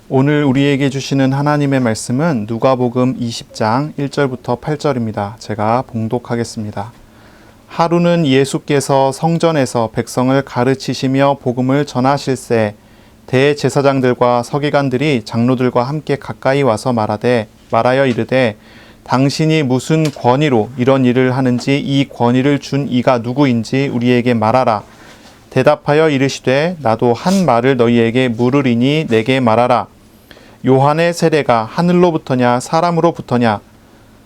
오늘 우리에게 주시는 하나님의 말씀은 누가복음 20장 1절부터 8절입니다. 제가 봉독하겠습니다. 하루는 예수께서 성전에서 백성을 가르치시며 복음을 전하실새 대제사장들과 서기관들이 장로들과 함께 가까이 와서 말하여 이르되 당신이 무슨 권위로 이런 일을 하는지 이 권위를 준 이가 누구인지 우리에게 말하라. 대답하여 이르시되 나도 한 말을 너희에게 물으리니 내게 말하라. 요한의 세례가 하늘로부터냐 사람으로부터냐?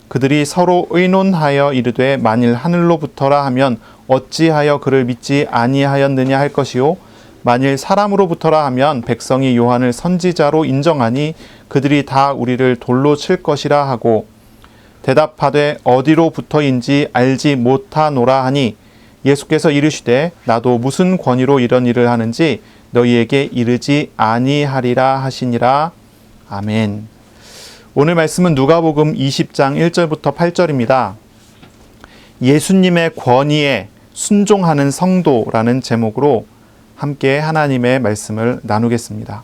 그들이 서로 의논하여 이르되 만일 하늘로부터라 하면 어찌하여 그를 믿지 아니하였느냐 할 것이요 만일 사람으로부터라 하면 백성이 요한을 선지자로 인정하니 그들이 다 우리를 돌로 칠 것이라 하고 대답하되 어디로부터인지 알지 못하노라 하니 예수께서 이르시되 나도 무슨 권위로 이런 일을 하는지 너희에게 이르지 아니하리라 하시니라. 아멘. 오늘 말씀은 누가복음 20장 1절부터 8절입니다. 예수님의 권위에 순종하는 성도라는 제목으로 함께 하나님의 말씀을 나누겠습니다.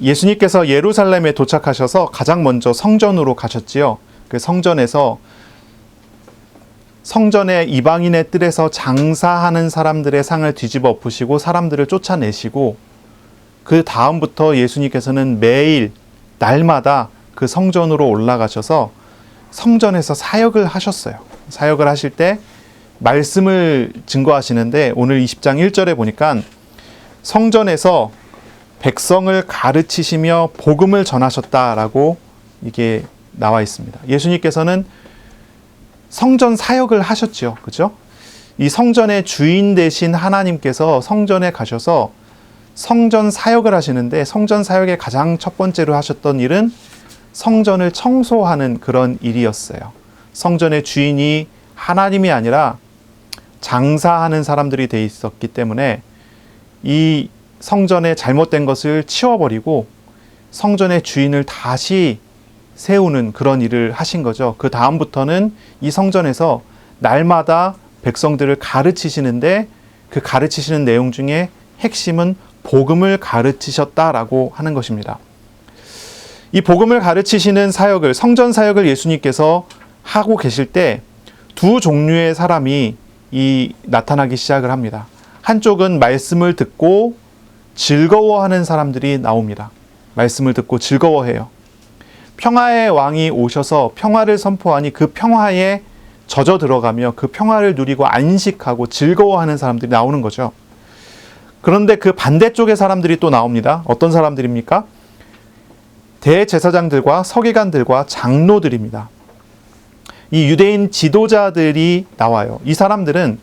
예수님께서 예루살렘에 도착하셔서 가장 먼저 성전으로 가셨지요. 그 성전에 이방인의 뜰에서 장사하는 사람들의 상을 뒤집어 엎으시고 사람들을 쫓아내시고 그 다음부터 예수님께서는 매일 날마다 그 성전으로 올라가셔서 성전에서 사역을 하셨어요. 사역을 하실 때 말씀을 증거하시는데 오늘 20장 1절에 보니까 성전에서 백성을 가르치시며 복음을 전하셨다라고 이게 나와 있습니다. 예수님께서는 성전 사역을 하셨죠. 그죠? 이 성전의 주인 되신 하나님께서 성전에 가셔서 성전 사역을 하시는데 성전 사역의 가장 첫 번째로 하셨던 일은 성전을 청소하는 그런 일이었어요. 성전의 주인이 하나님이 아니라 장사하는 사람들이 돼 있었기 때문에 이 성전에 잘못된 것을 치워버리고 성전의 주인을 다시 세우는 그런 일을 하신 거죠. 그 다음부터는 이 성전에서 날마다 백성들을 가르치시는데 그 가르치시는 내용 중에 핵심은 복음을 가르치셨다라고 하는 것입니다. 이 복음을 가르치시는 사역을, 성전 사역을 예수님께서 하고 계실 때 두 종류의 사람이 나타나기 시작을 합니다. 한쪽은 말씀을 듣고 즐거워하는 사람들이 나옵니다. 말씀을 듣고 즐거워해요. 평화의 왕이 오셔서 평화를 선포하니 그 평화에 젖어 들어가며 그 평화를 누리고 안식하고 즐거워하는 사람들이 나오는 거죠. 그런데 그 반대쪽의 사람들이 또 나옵니다. 어떤 사람들입니까? 대제사장들과 서기관들과 장로들입니다. 이 유대인 지도자들이 나와요. 이 사람들은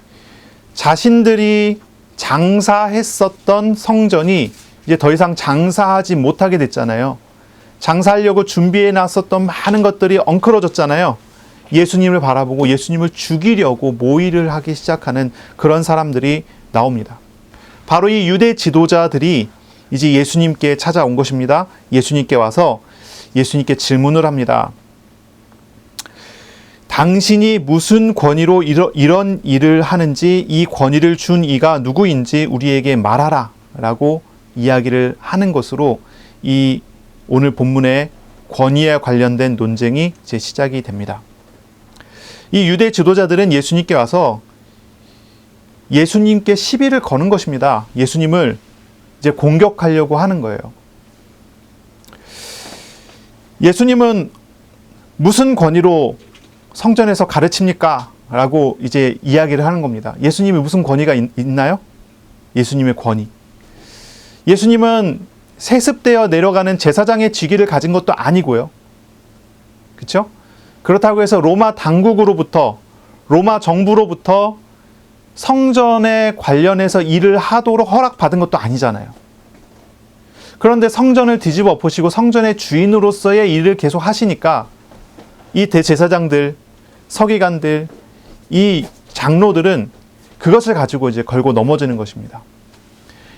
자신들이 장사했었던 성전이 이제 더 이상 장사하지 못하게 됐잖아요. 장사하려고 준비해 놨었던 많은 것들이 엉클어졌잖아요. 예수님을 바라보고 예수님을 죽이려고 모의를 하기 시작하는 그런 사람들이 나옵니다. 바로 이 유대 지도자들이 이제 예수님께 찾아온 것입니다. 예수님께 와서 예수님께 질문을 합니다. 당신이 무슨 권위로 이런 일을 하는지 이 권위를 준 이가 누구인지 우리에게 말하라 라고 이야기를 하는 것으로 이 오늘 본문의 권위에 관련된 논쟁이 이제 시작이 됩니다. 이 유대 지도자들은 예수님께 와서 예수님께 시비를 거는 것입니다. 예수님을 이제 공격하려고 하는 거예요. 예수님은 무슨 권위로 성전에서 가르칩니까? 라고 이제 이야기를 하는 겁니다. 예수님이 무슨 권위가 있나요? 예수님의 권위. 예수님은 세습되어 내려가는 제사장의 직위를 가진 것도 아니고요. 그렇죠? 그렇다고 해서 로마 당국으로부터, 로마 정부로부터 성전에 관련해서 일을 하도록 허락받은 것도 아니잖아요. 그런데 성전을 뒤집어 엎으시고 성전의 주인으로서의 일을 계속 하시니까 이 대제사장들, 서기관들, 이 장로들은 그것을 가지고 이제 걸고 넘어지는 것입니다.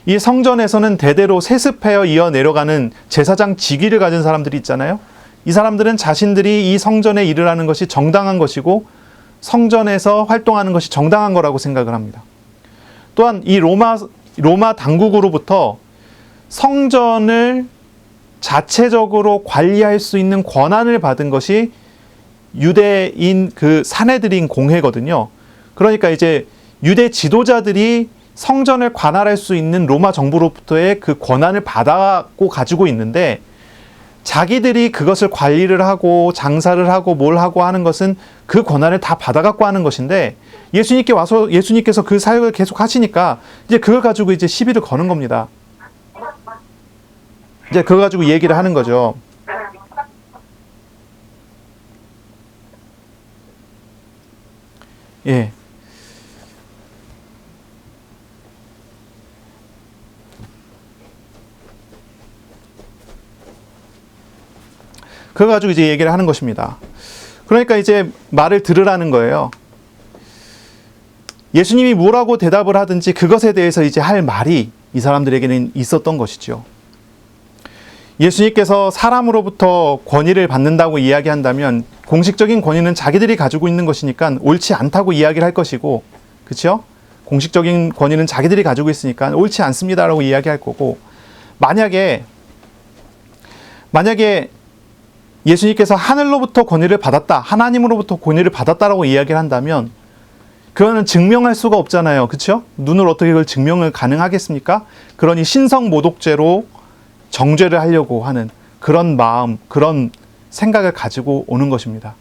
이 성전에서는 대대로 세습하여 이어 내려가는 제사장 직위를 가진 사람들이 있잖아요. 이 사람들은 자신들이 이 성전에 일을 하는 것이 정당한 것이고 성전에서 활동하는 것이 정당한 거라고 생각을 합니다. 또한 이 로마 당국으로부터 성전을 자체적으로 관리할 수 있는 권한을 받은 것이 유대인 그 산헤드린 공회거든요. 그러니까 이제 유대 지도자들이 성전을 관할할 수 있는 로마 정부로부터의 그 권한을 받았고 가지고 있는데, 자기들이 그것을 관리를 하고 장사를 하고 뭘 하고 하는 것은 그 권한을 다 받아갖고 하는 것인데, 예수님께 와서 예수님께서 그 사역을 계속 하시니까 이제 그걸 가지고 이제 시비를 거는 겁니다. 이제 그거 가지고 얘기를 하는 거죠. 예. 그거 가지고 이제 얘기를 하는 것입니다. 그러니까 이제 말을 들으라는 거예요. 예수님이 뭐라고 대답을 하든지 그것에 대해서 이제 할 말이 이 사람들에게는 있었던 것이죠. 예수님께서 사람으로부터 권위를 받는다고 이야기한다면 공식적인 권위는 자기들이 가지고 있는 것이니까 옳지 않다고 이야기를 할 것이고, 그렇죠? 공식적인 권위는 자기들이 가지고 있으니까 옳지 않습니다라고 이야기할 거고, 만약에 예수님께서 하늘로부터 권위를 받았다, 하나님으로부터 권위를 받았다라고 이야기를 한다면 그거는 증명할 수가 없잖아요. 그렇죠? 눈으로 어떻게 그걸 증명을 가능하겠습니까? 그러니 신성모독죄로 정죄를 하려고 하는 그런 마음, 그런 생각을 가지고 오는 것입니다.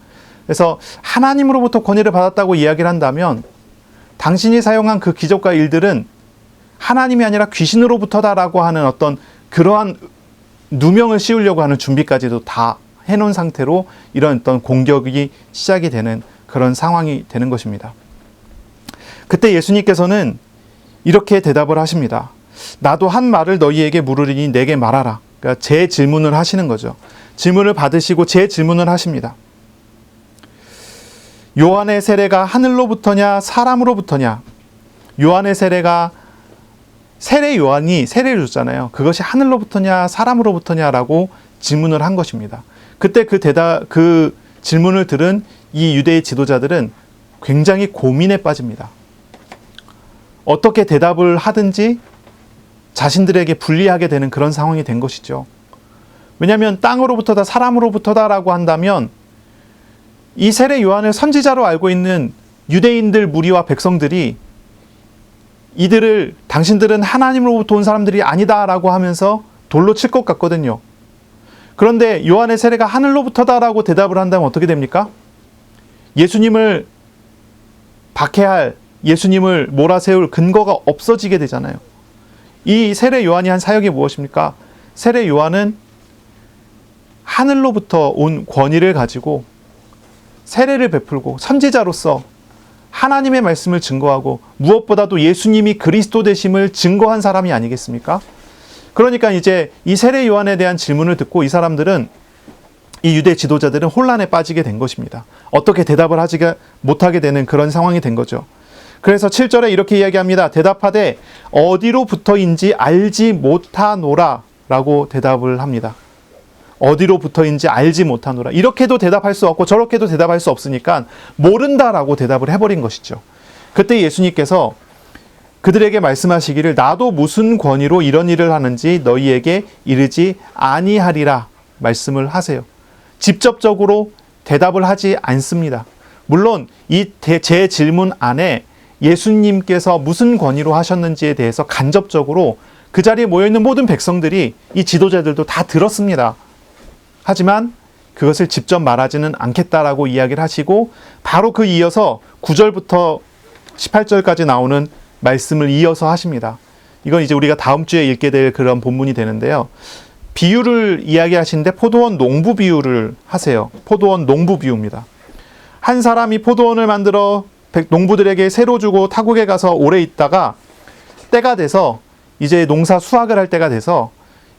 그래서 하나님으로부터 권위를 받았다고 이야기를 한다면 당신이 사용한 그 기적과 일들은 하나님이 아니라 귀신으로부터다라고 하는 어떤 그러한 누명을 씌우려고 하는 준비까지도 다 해놓은 상태로 이런 어떤 공격이 시작이 되는 그런 상황이 되는 것입니다. 그때 예수님께서는 이렇게 대답을 하십니다. 나도 한 말을 너희에게 물으리니 내게 말하라. 그러니까 제 질문을 하시는 거죠. 질문을 받으시고 제 질문을 하십니다. 요한의 세례가 하늘로부터냐 사람으로부터냐? 요한의 세례가 세례 요한이 세례를 줬잖아요. 그것이 하늘로부터냐 사람으로부터냐라고 질문을 한 것입니다. 그때 그 질문을 들은 이 유대의 지도자들은 굉장히 고민에 빠집니다. 어떻게 대답을 하든지 자신들에게 불리하게 되는 그런 상황이 된 것이죠. 왜냐하면 땅으로부터다 사람으로부터다라고 한다면 이 세례 요한을 선지자로 알고 있는 유대인들 무리와 백성들이 이들을 당신들은 하나님으로부터 온 사람들이 아니다라고 하면서 돌로 칠 것 같거든요. 그런데 요한의 세례가 하늘로부터다라고 대답을 한다면 어떻게 됩니까? 예수님을 박해할, 예수님을 몰아세울 근거가 없어지게 되잖아요. 이 세례 요한이 한 사역이 무엇입니까? 세례 요한은 하늘로부터 온 권위를 가지고 세례를 베풀고 선지자로서 하나님의 말씀을 증거하고 무엇보다도 예수님이 그리스도 되심을 증거한 사람이 아니겠습니까? 그러니까 이제 이 세례 요한에 대한 질문을 듣고 이 사람들은, 이 유대 지도자들은 혼란에 빠지게 된 것입니다. 어떻게 대답을 하지 못하게 되는 그런 상황이 된 거죠. 그래서 7절에 이렇게 이야기합니다. 대답하되 어디로부터인지 알지 못하노라 라고 대답을 합니다. 어디로부터인지 알지 못하노라. 이렇게도 대답할 수 없고 저렇게도 대답할 수 없으니까 모른다라고 대답을 해버린 것이죠. 그때 예수님께서 그들에게 말씀하시기를 나도 무슨 권위로 이런 일을 하는지 너희에게 이르지 아니하리라 말씀을 하세요. 직접적으로 대답을 하지 않습니다. 물론 제 질문 안에 예수님께서 무슨 권위로 하셨는지에 대해서 간접적으로 그 자리에 모여있는 모든 백성들이, 이 지도자들도 다 들었습니다. 하지만 그것을 직접 말하지는 않겠다라고 이야기를 하시고 바로 그 이어서 9절부터 18절까지 나오는 말씀을 이어서 하십니다. 이건 이제 우리가 다음 주에 읽게 될 그런 본문이 되는데요. 비유를 이야기하시는데 포도원 농부 비유를 하세요. 포도원 농부 비유입니다. 한 사람이 포도원을 만들어 농부들에게 새로 주고 타국에 가서 오래 있다가 때가 돼서 이제 농사 수확을 할 때가 돼서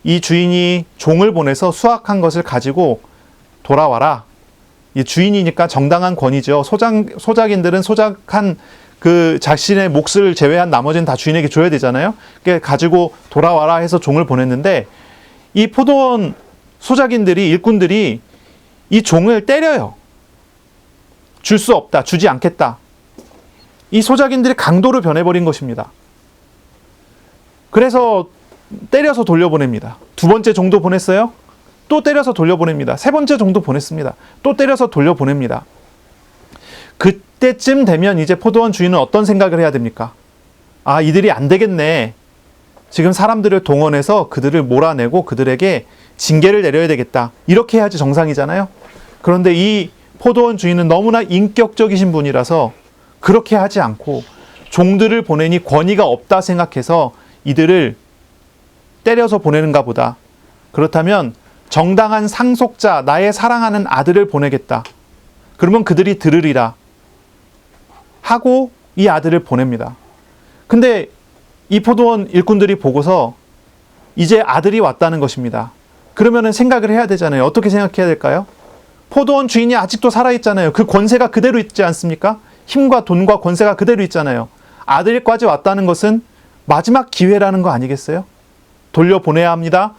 이 주인이 종을 보내서 수확한 것을 가지고 돌아와라. 이 주인이니까 정당한 권위죠. 소작인들은 소작한 그 자신의 몫을 제외한 나머지는 다 주인에게 줘야 되잖아요. 그러니까 가지고 돌아와라 해서 종을 보냈는데 이 포도원 소작인들이, 일꾼들이 이 종을 때려요. 줄 수 없다, 주지 않겠다. 이 소작인들이 강도로 변해버린 것입니다. 그래서 때려서 돌려보냅니다. 두 번째 종도 보냈어요. 또 때려서 돌려보냅니다. 세 번째 정도 보냈습니다. 또 때려서 돌려보냅니다. 그때쯤 되면 이제 포도원 주인은 어떤 생각을 해야 됩니까? 아, 이들이 안 되겠네. 지금 사람들을 동원해서 그들을 몰아내고 그들에게 징계를 내려야 되겠다. 이렇게 해야지 정상이잖아요. 그런데 이 포도원 주인은 너무나 인격적이신 분이라서 그렇게 하지 않고 종들을 보내니 권위가 없다 생각해서 이들을 때려서 보내는가 보다. 그렇다면 정당한 상속자, 나의 사랑하는 아들을 보내겠다. 그러면 그들이 들으리라 하고 이 아들을 보냅니다. 근데 이 포도원 일꾼들이 보고서 이제 아들이 왔다는 것입니다. 그러면은 생각을 해야 되잖아요. 어떻게 생각해야 될까요? 포도원 주인이 아직도 살아있잖아요. 그 권세가 그대로 있지 않습니까? 힘과 돈과 권세가 그대로 있잖아요. 아들까지 왔다는 것은 마지막 기회라는 거 아니겠어요? 돌려보내야 합니다.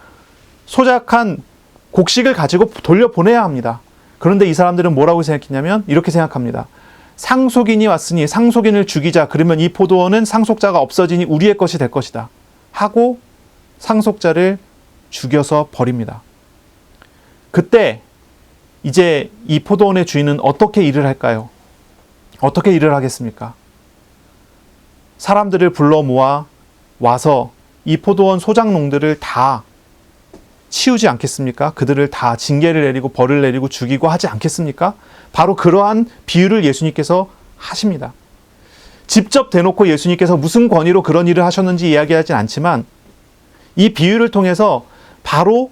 소작한 곡식을 가지고 돌려보내야 합니다. 그런데 이 사람들은 뭐라고 생각했냐면 이렇게 생각합니다. 상속인이 왔으니 상속인을 죽이자. 그러면 이 포도원은 상속자가 없어지니 우리의 것이 될 것이다. 하고 상속자를 죽여서 버립니다. 그때 이제 이 포도원의 주인은 어떻게 일을 할까요? 어떻게 일을 하겠습니까? 사람들을 불러 모아 와서 이 포도원 소작농들을 다 치우지 않겠습니까? 그들을 다 징계를 내리고 벌을 내리고 죽이고 하지 않겠습니까? 바로 그러한 비유를 예수님께서 하십니다. 직접 대놓고 예수님께서 무슨 권위로 그런 일을 하셨는지 이야기하진 않지만 이 비유를 통해서 바로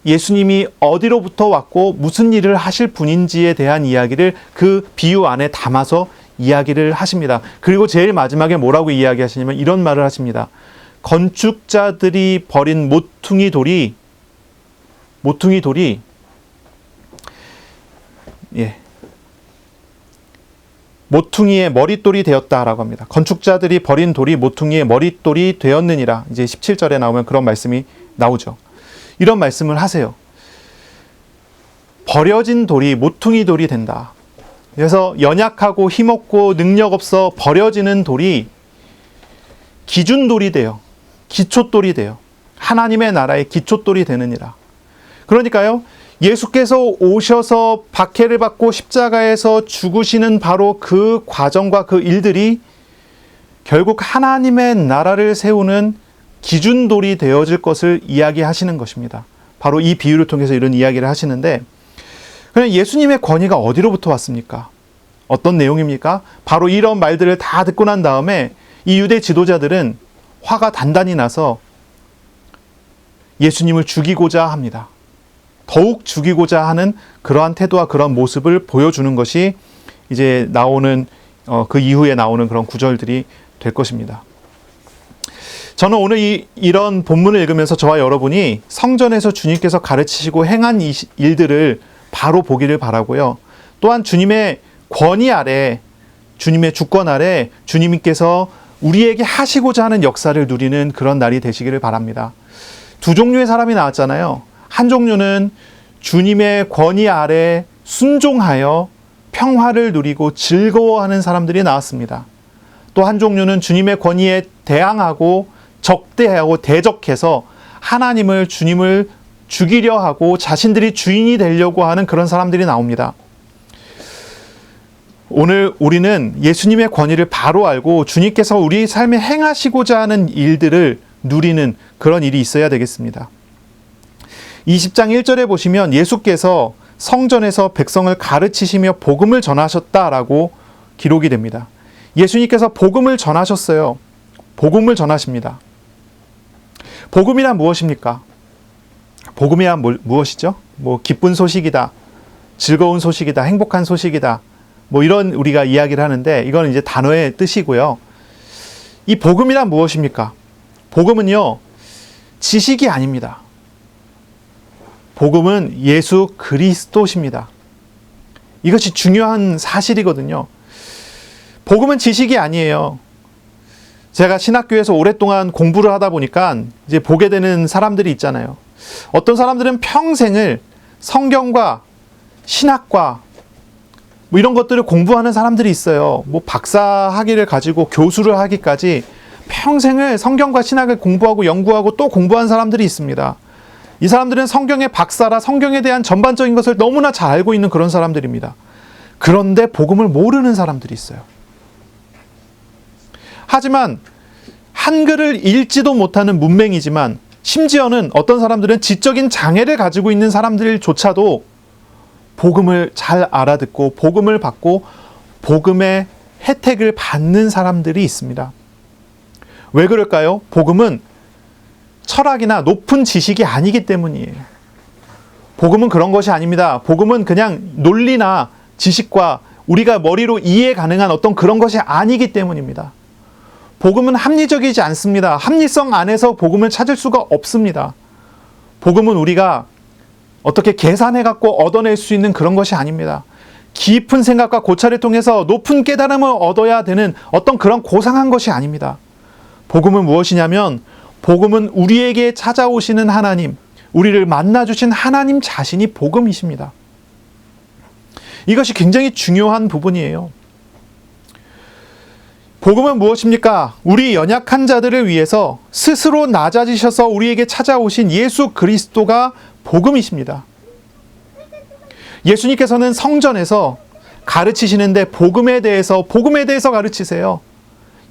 예수님이 어디로부터 왔고 무슨 일을 하실 분인지에 대한 이야기를 그 비유 안에 담아서 이야기를 하십니다. 그리고 제일 마지막에 뭐라고 이야기하시냐면 이런 말을 하십니다. 건축자들이 버린 모퉁이 돌이 모퉁이의 머릿돌이 되었다라고 합니다. 건축자들이 버린 돌이 모퉁이의 머릿돌이 되었느니라. 이제 17절에 나오면 그런 말씀이 나오죠. 이런 말씀을 하세요. 버려진 돌이 모퉁이 돌이 된다. 그래서 연약하고 힘없고 능력 없어 버려지는 돌이 기준돌이 돼요. 기초돌이 돼요. 하나님의 나라의 기초돌이 되느니라. 그러니까요, 예수께서 오셔서 박해를 받고 십자가에서 죽으시는 바로 그 과정과 그 일들이 결국 하나님의 나라를 세우는 기준돌이 되어질 것을 이야기하시는 것입니다. 바로 이 비유를 통해서 이런 이야기를 하시는데, 그럼 예수님의 권위가 어디로부터 왔습니까? 어떤 내용입니까? 바로 이런 말들을 다 듣고 난 다음에 이 유대 지도자들은 화가 단단히 나서 예수님을 죽이고자 합니다. 더욱 죽이고자 하는 그러한 태도와 그런 모습을 보여주는 것이 이제 나오는 그 이후에 나오는 그런 구절들이 될 것입니다. 저는 오늘 이런 본문을 읽으면서 저와 여러분이 성전에서 주님께서 가르치시고 행한 이 일들을 바로 보기를 바라고요. 또한 주님의 권위 아래, 주님의 주권 아래 주님께서 우리에게 하시고자 하는 역사를 누리는 그런 날이 되시기를 바랍니다. 두 종류의 사람이 나왔잖아요. 한 종류는 주님의 권위 아래 순종하여 평화를 누리고 즐거워하는 사람들이 나왔습니다. 또 한 종류는 주님의 권위에 대항하고 적대하고 대적해서 주님을 죽이려 하고 자신들이 주인이 되려고 하는 그런 사람들이 나옵니다. 오늘 우리는 예수님의 권위를 바로 알고 주님께서 우리 삶에 행하시고자 하는 일들을 누리는 그런 일이 있어야 되겠습니다. 20장 1절에 보시면 예수께서 성전에서 백성을 가르치시며 복음을 전하셨다라고 기록이 됩니다. 예수님께서 복음을 전하셨어요. 복음을 전하십니다. 복음이란 무엇입니까? 복음이란 무엇이죠? 기쁜 소식이다, 즐거운 소식이다, 행복한 소식이다, 이런 우리가 이야기를 하는데 이건 이제 단어의 뜻이고요. 이 복음이란 무엇입니까? 복음은요, 지식이 아닙니다. 복음은 예수 그리스도십니다. 이것이 중요한 사실이거든요. 복음은 지식이 아니에요. 제가 신학교에서 오랫동안 공부를 하다 보니까 이제 보게 되는 사람들이 있잖아요. 어떤 사람들은 평생을 성경과 신학과 이런 것들을 공부하는 사람들이 있어요. 박사 학위를 가지고 교수를 하기까지 평생을 성경과 신학을 공부하고 연구하고 또 공부한 사람들이 있습니다. 이 사람들은 성경의 박사라 성경에 대한 전반적인 것을 너무나 잘 알고 있는 그런 사람들입니다. 그런데 복음을 모르는 사람들이 있어요. 하지만 한글을 읽지도 못하는 문맹이지만 심지어는 어떤 사람들은 지적인 장애를 가지고 있는 사람들조차도 복음을 잘 알아듣고 복음을 받고 복음의 혜택을 받는 사람들이 있습니다. 왜 그럴까요? 복음은 철학이나 높은 지식이 아니기 때문이에요. 복음은 그런 것이 아닙니다. 복음은 그냥 논리나 지식과 우리가 머리로 이해 가능한 어떤 그런 것이 아니기 때문입니다. 복음은 합리적이지 않습니다. 합리성 안에서 복음을 찾을 수가 없습니다. 복음은 우리가 어떻게 계산해갖고 얻어낼 수 있는 그런 것이 아닙니다. 깊은 생각과 고찰을 통해서 높은 깨달음을 얻어야 되는 어떤 그런 고상한 것이 아닙니다. 복음은 무엇이냐면 복음은 우리에게 찾아오시는 하나님, 우리를 만나주신 하나님 자신이 복음이십니다. 이것이 굉장히 중요한 부분이에요. 복음은 무엇입니까? 우리 연약한 자들을 위해서 스스로 낮아지셔서 우리에게 찾아오신 예수 그리스도가 복음이십니다. 예수님께서는 성전에서 가르치시는데 복음에 대해서 가르치세요.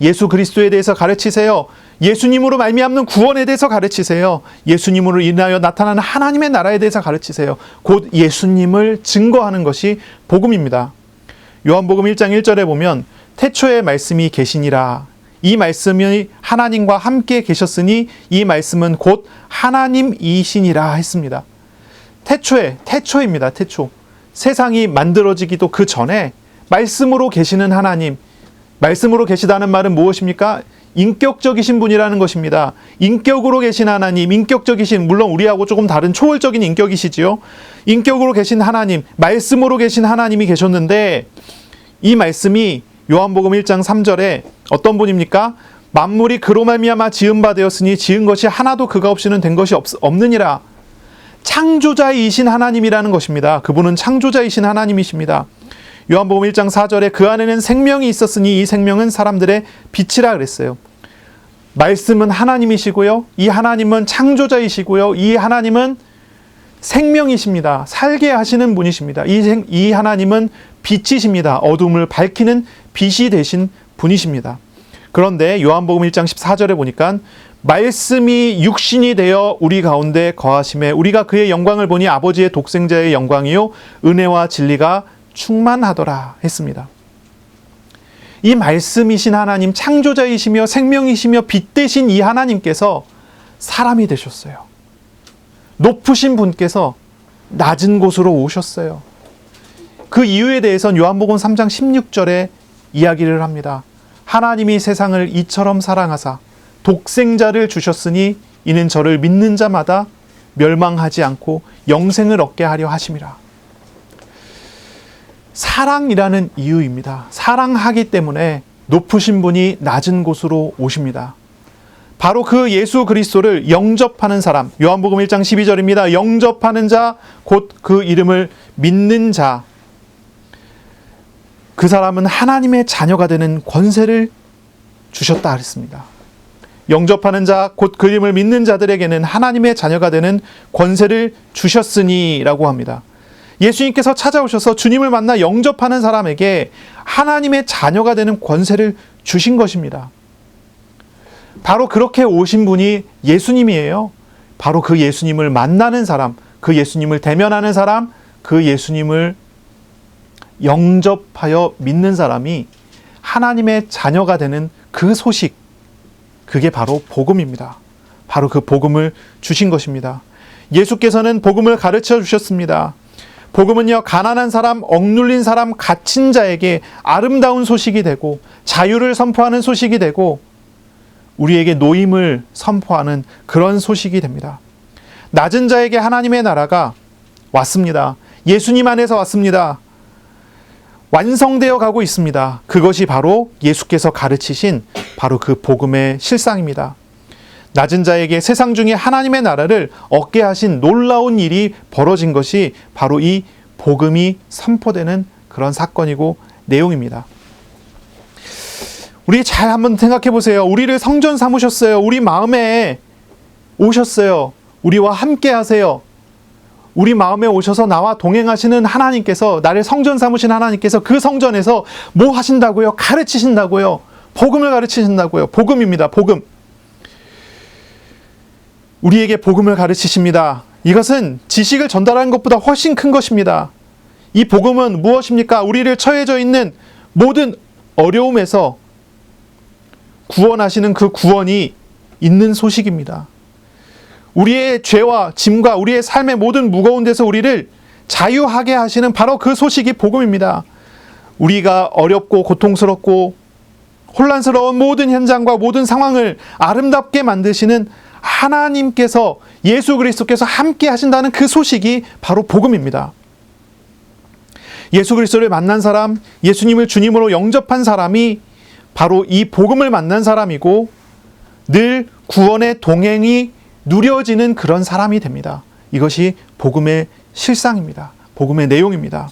예수 그리스도에 대해서 가르치세요. 예수님으로 말미암는 구원에 대해서 가르치세요. 예수님으로 인하여 나타나는 하나님의 나라에 대해서 가르치세요. 곧 예수님을 증거하는 것이 복음입니다. 요한복음 1장 1절에 보면 태초에 말씀이 계시니라. 이 말씀이 하나님과 함께 계셨으니 이 말씀은 곧 하나님이시니라 했습니다. 태초입니다. 태초. 세상이 만들어지기도 그 전에 말씀으로 계시는 하나님, 말씀으로 계시다는 말은 무엇입니까? 인격적이신 분이라는 것입니다. 인격으로 계신 하나님, 인격적이신, 물론 우리하고 조금 다른 초월적인 인격이시지요. 인격으로 계신 하나님, 말씀으로 계신 하나님이 계셨는데 이 말씀이 요한복음 1장 3절에 어떤 분입니까? 만물이 그로 말미암아 지은 바 되었으니 지은 것이 하나도 그가 없이는 된 것이 없느니라. 창조자이신 하나님이라는 것입니다. 그분은 창조자이신 하나님이십니다. 요한복음 1장 4절에 그 안에는 생명이 있었으니 이 생명은 사람들의 빛이라 그랬어요. 말씀은 하나님이시고요. 이 하나님은 창조자이시고요. 이 하나님은 생명이십니다. 살게 하시는 분이십니다. 이 하나님은 빛이십니다. 어둠을 밝히는 빛이 되신 분이십니다. 그런데 요한복음 1장 14절에 보니까 말씀이 육신이 되어 우리 가운데 거하심에 우리가 그의 영광을 보니 아버지의 독생자의 영광이요 은혜와 진리가 충만하더라 했습니다. 이 말씀이신 하나님, 창조자이시며 생명이시며 빛 되신 이 하나님께서 사람이 되셨어요. 높으신 분께서 낮은 곳으로 오셨어요. 그 이유에 대해서는 요한복음 3장 16절에 이야기를 합니다. 하나님이 세상을 이처럼 사랑하사 독생자를 주셨으니 이는 저를 믿는 자마다 멸망하지 않고 영생을 얻게 하려 하심이라. 사랑이라는 이유입니다. 사랑하기 때문에 높으신 분이 낮은 곳으로 오십니다. 바로 그 예수 그리스도를 영접하는 사람, 요한복음 1장 12절입니다. 영접하는 자, 곧 그 이름을 믿는 자, 그 사람은 하나님의 자녀가 되는 권세를 주셨다 그랬습니다. 영접하는 자, 곧 그 이름을 믿는 자들에게는 하나님의 자녀가 되는 권세를 주셨으니 라고 합니다. 예수님께서 찾아오셔서 주님을 만나 영접하는 사람에게 하나님의 자녀가 되는 권세를 주신 것입니다. 바로 그렇게 오신 분이 예수님이에요. 바로 그 예수님을 만나는 사람, 그 예수님을 대면하는 사람, 그 예수님을 영접하여 믿는 사람이 하나님의 자녀가 되는 그 소식, 그게 바로 복음입니다. 바로 그 복음을 주신 것입니다. 예수께서는 복음을 가르쳐 주셨습니다. 복음은요, 가난한 사람, 억눌린 사람, 갇힌 자에게 아름다운 소식이 되고 자유를 선포하는 소식이 되고 우리에게 노임을 선포하는 그런 소식이 됩니다. 낮은 자에게 하나님의 나라가 왔습니다. 예수님 안에서 왔습니다. 완성되어 가고 있습니다. 그것이 바로 예수께서 가르치신 바로 그 복음의 실상입니다. 낮은 자에게 세상 중에 하나님의 나라를 얻게 하신 놀라운 일이 벌어진 것이 바로 이 복음이 선포되는 그런 사건이고 내용입니다. 우리 잘 한번 생각해 보세요. 우리를 성전 삼으셨어요. 우리 마음에 오셨어요. 우리와 함께 하세요. 우리 마음에 오셔서 나와 동행하시는 하나님께서, 나를 성전 삼으신 하나님께서 그 성전에서 뭐 하신다고요? 가르치신다고요. 복음을 가르치신다고요. 복음입니다. 복음. 우리에게 복음을 가르치십니다. 이것은 지식을 전달하는 것보다 훨씬 큰 것입니다. 이 복음은 무엇입니까? 우리를 처해져 있는 모든 어려움에서 구원하시는 그 구원이 있는 소식입니다. 우리의 죄와 짐과 우리의 삶의 모든 무거운 데서 우리를 자유하게 하시는 바로 그 소식이 복음입니다. 우리가 어렵고 고통스럽고 혼란스러운 모든 현장과 모든 상황을 아름답게 만드시는 하나님께서, 예수 그리스도께서 함께 하신다는 그 소식이 바로 복음입니다. 예수 그리스도를 만난 사람, 예수님을 주님으로 영접한 사람이 바로 이 복음을 만난 사람이고 늘 구원의 동행이 누려지는 그런 사람이 됩니다. 이것이 복음의 실상입니다. 복음의 내용입니다.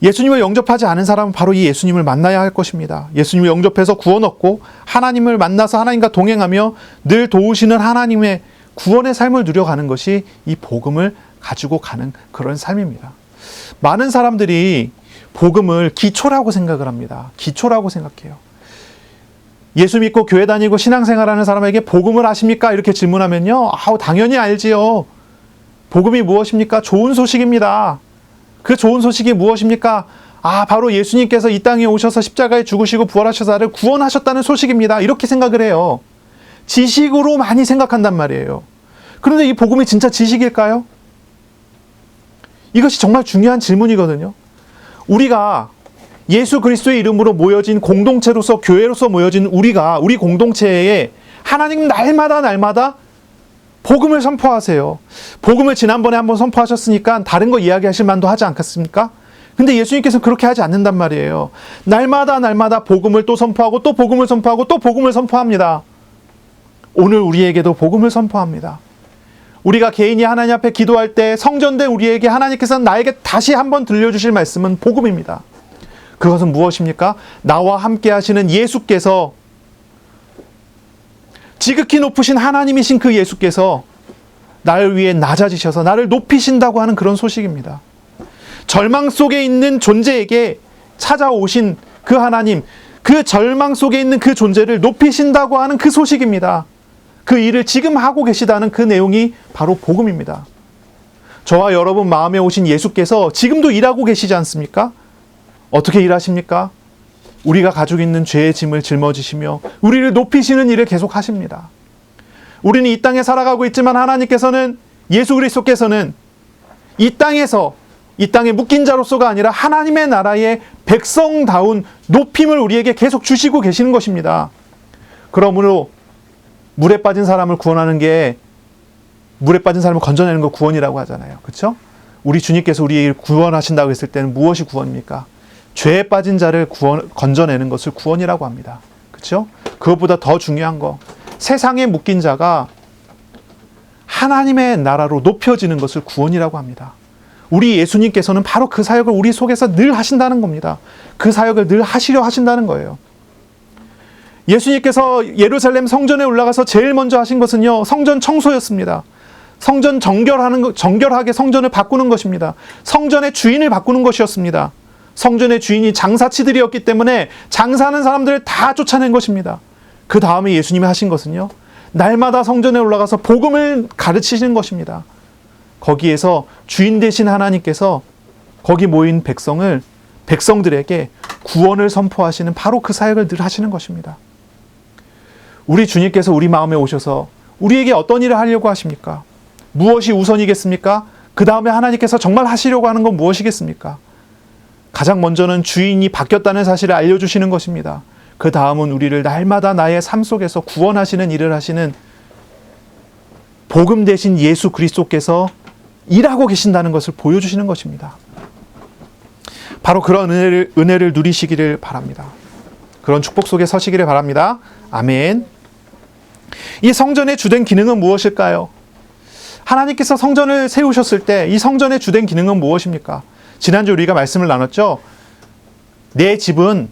예수님을 영접하지 않은 사람은 바로 이 예수님을 만나야 할 것입니다. 예수님을 영접해서 구원 얻고 하나님을 만나서 하나님과 동행하며 늘 도우시는 하나님의 구원의 삶을 누려가는 것이 이 복음을 가지고 가는 그런 삶입니다. 많은 사람들이 복음을 기초라고 생각을 합니다. 기초라고 생각해요. 예수 믿고 교회 다니고 신앙생활하는 사람에게 복음을 아십니까? 이렇게 질문하면요, 당연히 알지요. 복음이 무엇입니까? 좋은 소식입니다. 그 좋은 소식이 무엇입니까? 바로 예수님께서 이 땅에 오셔서 십자가에 죽으시고 부활하셔서 나를 구원하셨다는 소식입니다. 이렇게 생각을 해요. 지식으로 많이 생각한단 말이에요. 그런데 이 복음이 진짜 지식일까요? 이것이 정말 중요한 질문이거든요. 우리가 예수 그리스도의 이름으로 모여진 공동체로서, 교회로서 모여진 우리 공동체에 하나님 날마다 복음을 선포하세요. 복음을 지난번에 한번 선포하셨으니까 다른 거 이야기하실 만도 하지 않겠습니까? 근데 예수님께서는 그렇게 하지 않는단 말이에요. 날마다 복음을 또 선포하고 또 복음을 선포하고 또 복음을 선포합니다. 오늘 우리에게도 복음을 선포합니다. 우리가 개인이 하나님 앞에 기도할 때 성전된 우리에게 하나님께서는 나에게 다시 한번 들려주실 말씀은 복음입니다. 그것은 무엇입니까? 나와 함께 하시는 예수께서, 지극히 높으신 하나님이신 그 예수께서 나를 위해 낮아지셔서 나를 높이신다고 하는 그런 소식입니다. 절망 속에 있는 존재에게 찾아오신 그 하나님, 그 절망 속에 있는 그 존재를 높이신다고 하는 그 소식입니다. 그 일을 지금 하고 계시다는 그 내용이 바로 복음입니다. 저와 여러분 마음에 오신 예수께서 지금도 일하고 계시지 않습니까? 어떻게 일하십니까? 우리가 가지고 있는 죄의 짐을 짊어지시며 우리를 높이시는 일을 계속 하십니다. 우리는 이 땅에 살아가고 있지만 하나님께서는, 예수 그리스도께서는 이 땅에 묶인 자로서가 아니라 하나님의 나라의 백성다운 높임을 우리에게 계속 주시고 계시는 것입니다. 그러므로 물에 빠진 사람을 구원하는 게, 물에 빠진 사람을 건져내는 거 구원이라고 하잖아요. 그렇죠? 우리 주님께서 우리를 구원하신다고 했을 때는 무엇이 구원입니까? 죄에 빠진 자를 건져내는 것을 구원이라고 합니다. 그렇죠? 그것보다 더 중요한 거, 세상에 묶인 자가 하나님의 나라로 높여지는 것을 구원이라고 합니다. 우리 예수님께서는 바로 그 사역을 우리 속에서 늘 하신다는 겁니다. 그 사역을 늘 하시려 하신다는 거예요. 예수님께서 예루살렘 성전에 올라가서 제일 먼저 하신 것은요, 성전 청소였습니다. 성전 정결하게 성전을 바꾸는 것입니다. 성전의 주인을 바꾸는 것이었습니다. 성전의 주인이 장사치들이었기 때문에 장사하는 사람들을 다 쫓아낸 것입니다. 그 다음에 예수님이 하신 것은요, 날마다 성전에 올라가서 복음을 가르치시는 것입니다. 거기에서 주인 되신 하나님께서 거기 모인 백성들에게 구원을 선포하시는 바로 그 사역을 늘 하시는 것입니다. 우리 주님께서 우리 마음에 오셔서 우리에게 어떤 일을 하려고 하십니까? 무엇이 우선이겠습니까? 그 다음에 하나님께서 정말 하시려고 하는 건 무엇이겠습니까? 가장 먼저는 주인이 바뀌었다는 사실을 알려주시는 것입니다. 그 다음은 우리를 날마다 나의 삶 속에서 구원하시는 일을 하시는 복음 대신 예수 그리스도께서 일하고 계신다는 것을 보여주시는 것입니다. 바로 그런 은혜를 누리시기를 바랍니다. 그런 축복 속에 서시기를 바랍니다. 아멘. 이 성전의 주된 기능은 무엇일까요? 하나님께서 성전을 세우셨을 때 이 성전의 주된 기능은 무엇입니까? 지난주 우리가 말씀을 나눴죠. 내 집은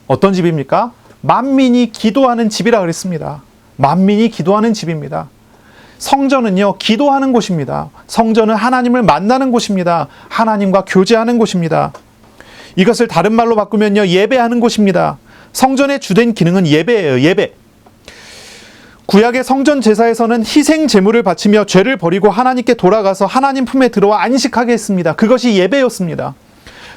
어떤 집입니까? 만민이 기도하는 집이라 그랬습니다. 만민이 기도하는 집입니다. 성전은요, 기도하는 곳입니다. 성전은 하나님을 만나는 곳입니다. 하나님과 교제하는 곳입니다. 이것을 다른 말로 바꾸면요, 예배하는 곳입니다. 성전의 주된 기능은 예배예요, 예배. 구약의 성전 제사에서는 희생 제물을 바치며 죄를 버리고 하나님께 돌아가서 하나님 품에 들어와 안식하게 했습니다. 그것이 예배였습니다.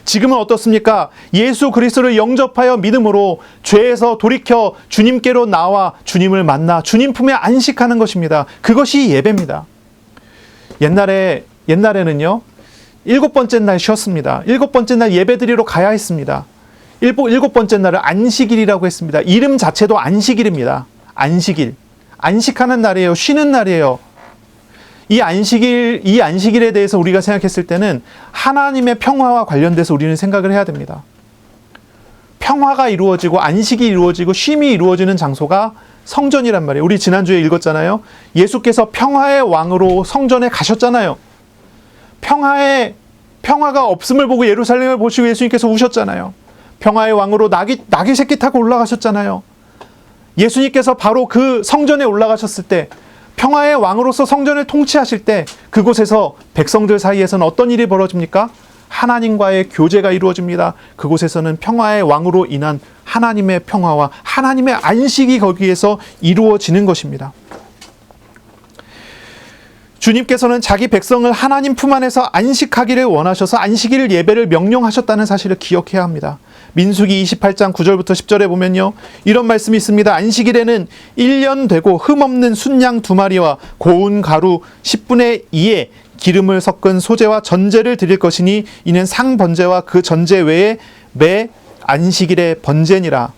지금은 어떻습니까? 예수 그리스도를 영접하여 믿음으로 죄에서 돌이켜 주님께로 나와 주님을 만나 주님 품에 안식하는 것입니다. 그것이 예배입니다. 옛날에는요, 7번째 날 쉬었습니다. 7번째 날 예배드리러 가야 했습니다. 7번째 날을 안식일이라고 했습니다. 이름 자체도 안식일입니다. 안식일. 안식하는 날이에요. 쉬는 날이에요. 이 안식일에 대해서 우리가 생각했을 때는 하나님의 평화와 관련돼서 우리는 생각을 해야 됩니다. 평화가 이루어지고 안식이 이루어지고 쉼이 이루어지는 장소가 성전이란 말이에요. 우리 지난주에 읽었잖아요. 예수께서 평화의 왕으로 성전에 가셨잖아요. 평화가 없음을 보고 예루살렘을 보시고 예수님께서 우셨잖아요. 평화의 왕으로 나귀 새끼 타고 올라가셨잖아요. 예수님께서 바로 그 성전에 올라가셨을 때, 평화의 왕으로서 성전을 통치하실 때 그곳에서 백성들 사이에서는 어떤 일이 벌어집니까? 하나님과의 교제가 이루어집니다. 그곳에서는 평화의 왕으로 인한 하나님의 평화와 하나님의 안식이 거기에서 이루어지는 것입니다. 주님께서는 자기 백성을 하나님 품 안에서 안식하기를 원하셔서 안식일 예배를 명령하셨다는 사실을 기억해야 합니다. 민수기 28장 9절부터 10절에 보면요, 이런 말씀이 있습니다. 안식일에는 1년 되고 흠없는 순양 2마리와 고운 가루 10분의 2에 기름을 섞은 소제와 전제를 드릴 것이니 이는 상번제와 그 전제 외에 매 안식일의 번제니라.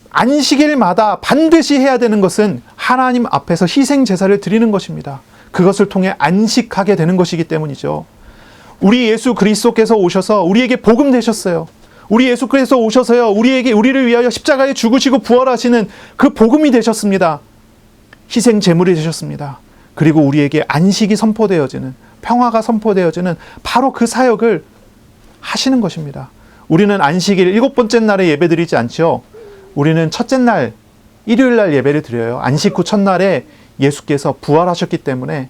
안식일마다 반드시 해야 되는 것은 하나님 앞에서 희생 제사를 드리는 것입니다. 그것을 통해 안식하게 되는 것이기 때문이죠. 우리 예수 그리스도께서 오셔서 우리에게 복음 되셨어요. 우리 예수 그리스도 오셔서요, 우리를 위하여 십자가에 죽으시고 부활하시는 그 복음이 되셨습니다. 희생 제물이 되셨습니다. 그리고 우리에게 안식이 선포되어지는, 평화가 선포되어지는 바로 그 사역을 하시는 것입니다. 우리는 안식일 7번째 날에 예배드리지 않죠. 우리는 첫째 날, 일요일 날 예배를 드려요. 안식 후 첫날에 예수께서 부활하셨기 때문에,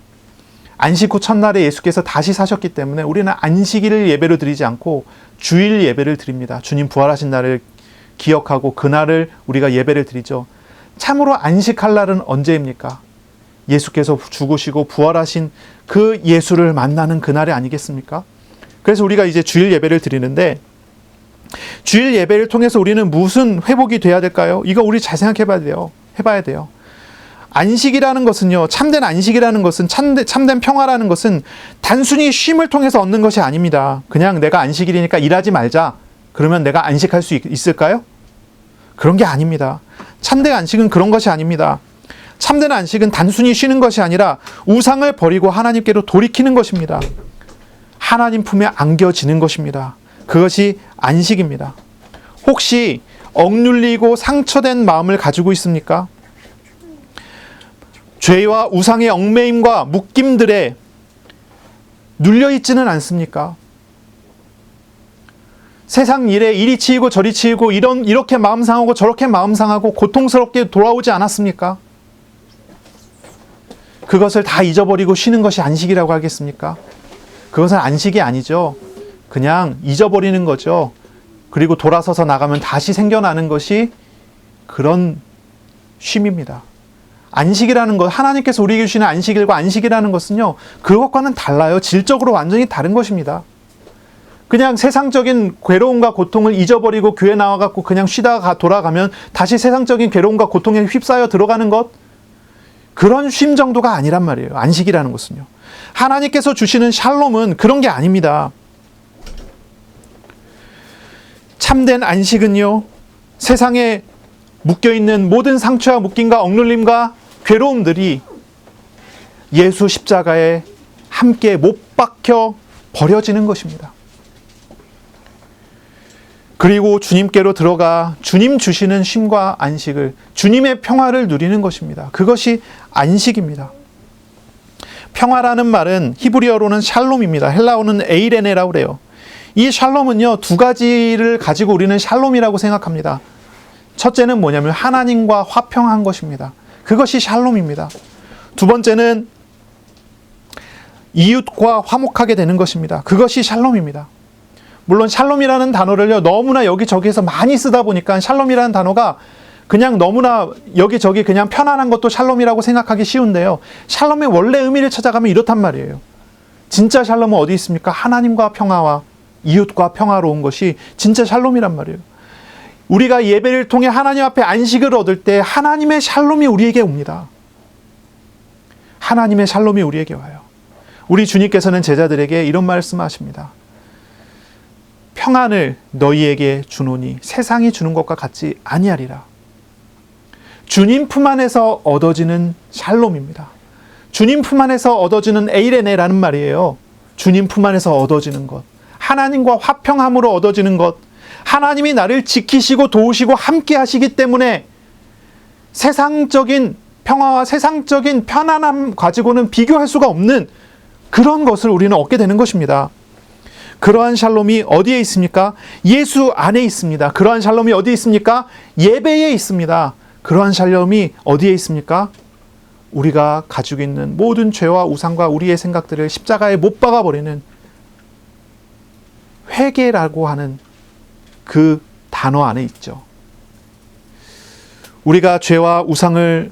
안식 후 첫날에 예수께서 다시 사셨기 때문에 우리는 안식일을 예배로 드리지 않고 주일 예배를 드립니다. 주님 부활하신 날을 기억하고 그날을 우리가 예배를 드리죠. 참으로 안식할 날은 언제입니까? 예수께서 죽으시고 부활하신 그 예수를 만나는 그날이 아니겠습니까? 그래서 우리가 이제 주일 예배를 드리는데, 주일 예배를 통해서 우리는 무슨 회복이 돼야 될까요? 이거 우리 잘 해봐야 돼요. 안식이라는 것은요, 참된 안식이라는 것은, 참된 평화라는 것은 단순히 쉼을 통해서 얻는 것이 아닙니다. 그냥 내가 안식일이니까 일하지 말자, 그러면 내가 안식할 수 있을까요? 그런 게 아닙니다. 참된 안식은 그런 것이 아닙니다. 참된 안식은 단순히 쉬는 것이 아니라 우상을 버리고 하나님께로 돌이키는 것입니다. 하나님 품에 안겨지는 것입니다. 그것이 안식입니다. 혹시 억눌리고 상처된 마음을 가지고 있습니까? 죄와 우상의 얽매임과 묶임들에 눌려있지는 않습니까? 세상 일에 이리 치이고 저리 치이고 이렇게 마음 상하고 저렇게 마음 상하고 고통스럽게 돌아오지 않았습니까? 그것을 다 잊어버리고 쉬는 것이 안식이라고 하겠습니까? 그것은 안식이 아니죠. 그냥 잊어버리는 거죠. 그리고 돌아서서 나가면 다시 생겨나는 것이 그런 쉼입니다. 안식이라는 것, 하나님께서 우리에게 주시는 안식일과 안식이라는 것은요, 그것과는 달라요. 질적으로 완전히 다른 것입니다. 그냥 세상적인 괴로움과 고통을 잊어버리고 교회 나와갖고 그냥 쉬다가 돌아가면 다시 세상적인 괴로움과 고통에 휩싸여 들어가는 것, 그런 쉼 정도가 아니란 말이에요. 안식이라는 것은요. 하나님께서 주시는 샬롬은 그런 게 아닙니다. 참된 안식은요, 세상에 묶여있는 모든 상처와 묶임과 억눌림과 괴로움들이 예수 십자가에 함께 못 박혀 버려지는 것입니다. 그리고 주님께로 들어가 주님 주시는 쉼과 안식을, 주님의 평화를 누리는 것입니다. 그것이 안식입니다. 평화라는 말은 히브리어로는 샬롬입니다. 헬라어는 에이레네라고 그래요. 이 샬롬은요, 두 가지를 가지고 우리는 샬롬이라고 생각합니다. 첫째는 뭐냐면 하나님과 화평한 것입니다. 그것이 샬롬입니다. 두 번째는 이웃과 화목하게 되는 것입니다. 그것이 샬롬입니다. 물론 샬롬이라는 단어를요, 너무나 여기저기에서 많이 쓰다 보니까 샬롬이라는 단어가 그냥 너무나 여기저기 그냥 편안한 것도 샬롬이라고 생각하기 쉬운데요. 샬롬의 원래 의미를 찾아가면 이렇단 말이에요. 진짜 샬롬은 어디 있습니까? 하나님과 평화와 이웃과 평화로운 것이 진짜 샬롬이란 말이에요. 우리가 예배를 통해 하나님 앞에 안식을 얻을 때 하나님의 샬롬이 우리에게 옵니다. 하나님의 샬롬이 우리에게 와요. 우리 주님께서는 제자들에게 이런 말씀하십니다. 평안을 너희에게 주노니 세상이 주는 것과 같지 아니하리라. 주님 품 안에서 얻어지는 샬롬입니다. 주님 품 안에서 얻어지는 에이레네라는 말이에요. 주님 품 안에서 얻어지는 것, 하나님과 화평함으로 얻어지는 것, 하나님이 나를 지키시고 도우시고 함께 하시기 때문에 세상적인 평화와 세상적인 편안함 가지고는 비교할 수가 없는 그런 것을 우리는 얻게 되는 것입니다. 그러한 샬롬이 어디에 있습니까? 예수 안에 있습니다. 그러한 샬롬이 어디에 있습니까? 예배에 있습니다. 그러한 샬롬이 어디에 있습니까? 우리가 가지고 있는 모든 죄와 우상과 우리의 생각들을 십자가에 못 박아버리는 회개라고 하는 그 단어 안에 있죠. 우리가 죄와 우상을,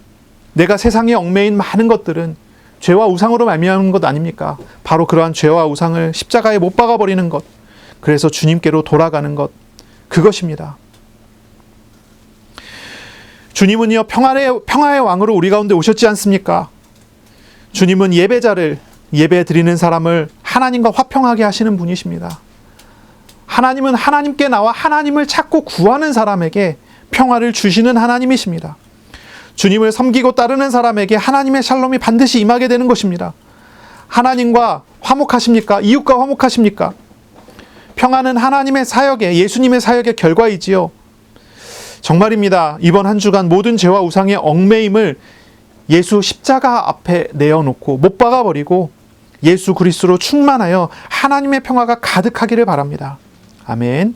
내가 세상에 얽매인 많은 것들은 죄와 우상으로 말미암은 것 아닙니까? 바로 그러한 죄와 우상을 십자가에 못 박아버리는 것, 그래서 주님께로 돌아가는 것, 그것입니다. 주님은요, 평화의 왕으로 우리 가운데 오셨지 않습니까? 주님은 예배자를, 예배 드리는 사람을 하나님과 화평하게 하시는 분이십니다. 하나님은 하나님께 나와 하나님을 찾고 구하는 사람에게 평화를 주시는 하나님이십니다. 주님을 섬기고 따르는 사람에게 하나님의 샬롬이 반드시 임하게 되는 것입니다. 하나님과 화목하십니까? 이웃과 화목하십니까? 평안은 하나님의 사역의, 예수님의 사역의 결과이지요. 정말입니다. 이번 한 주간 모든 죄와 우상의 얽매임을 예수 십자가 앞에 내어놓고 못 박아버리고 예수 그리스도로 충만하여 하나님의 평화가 가득하기를 바랍니다. 아멘.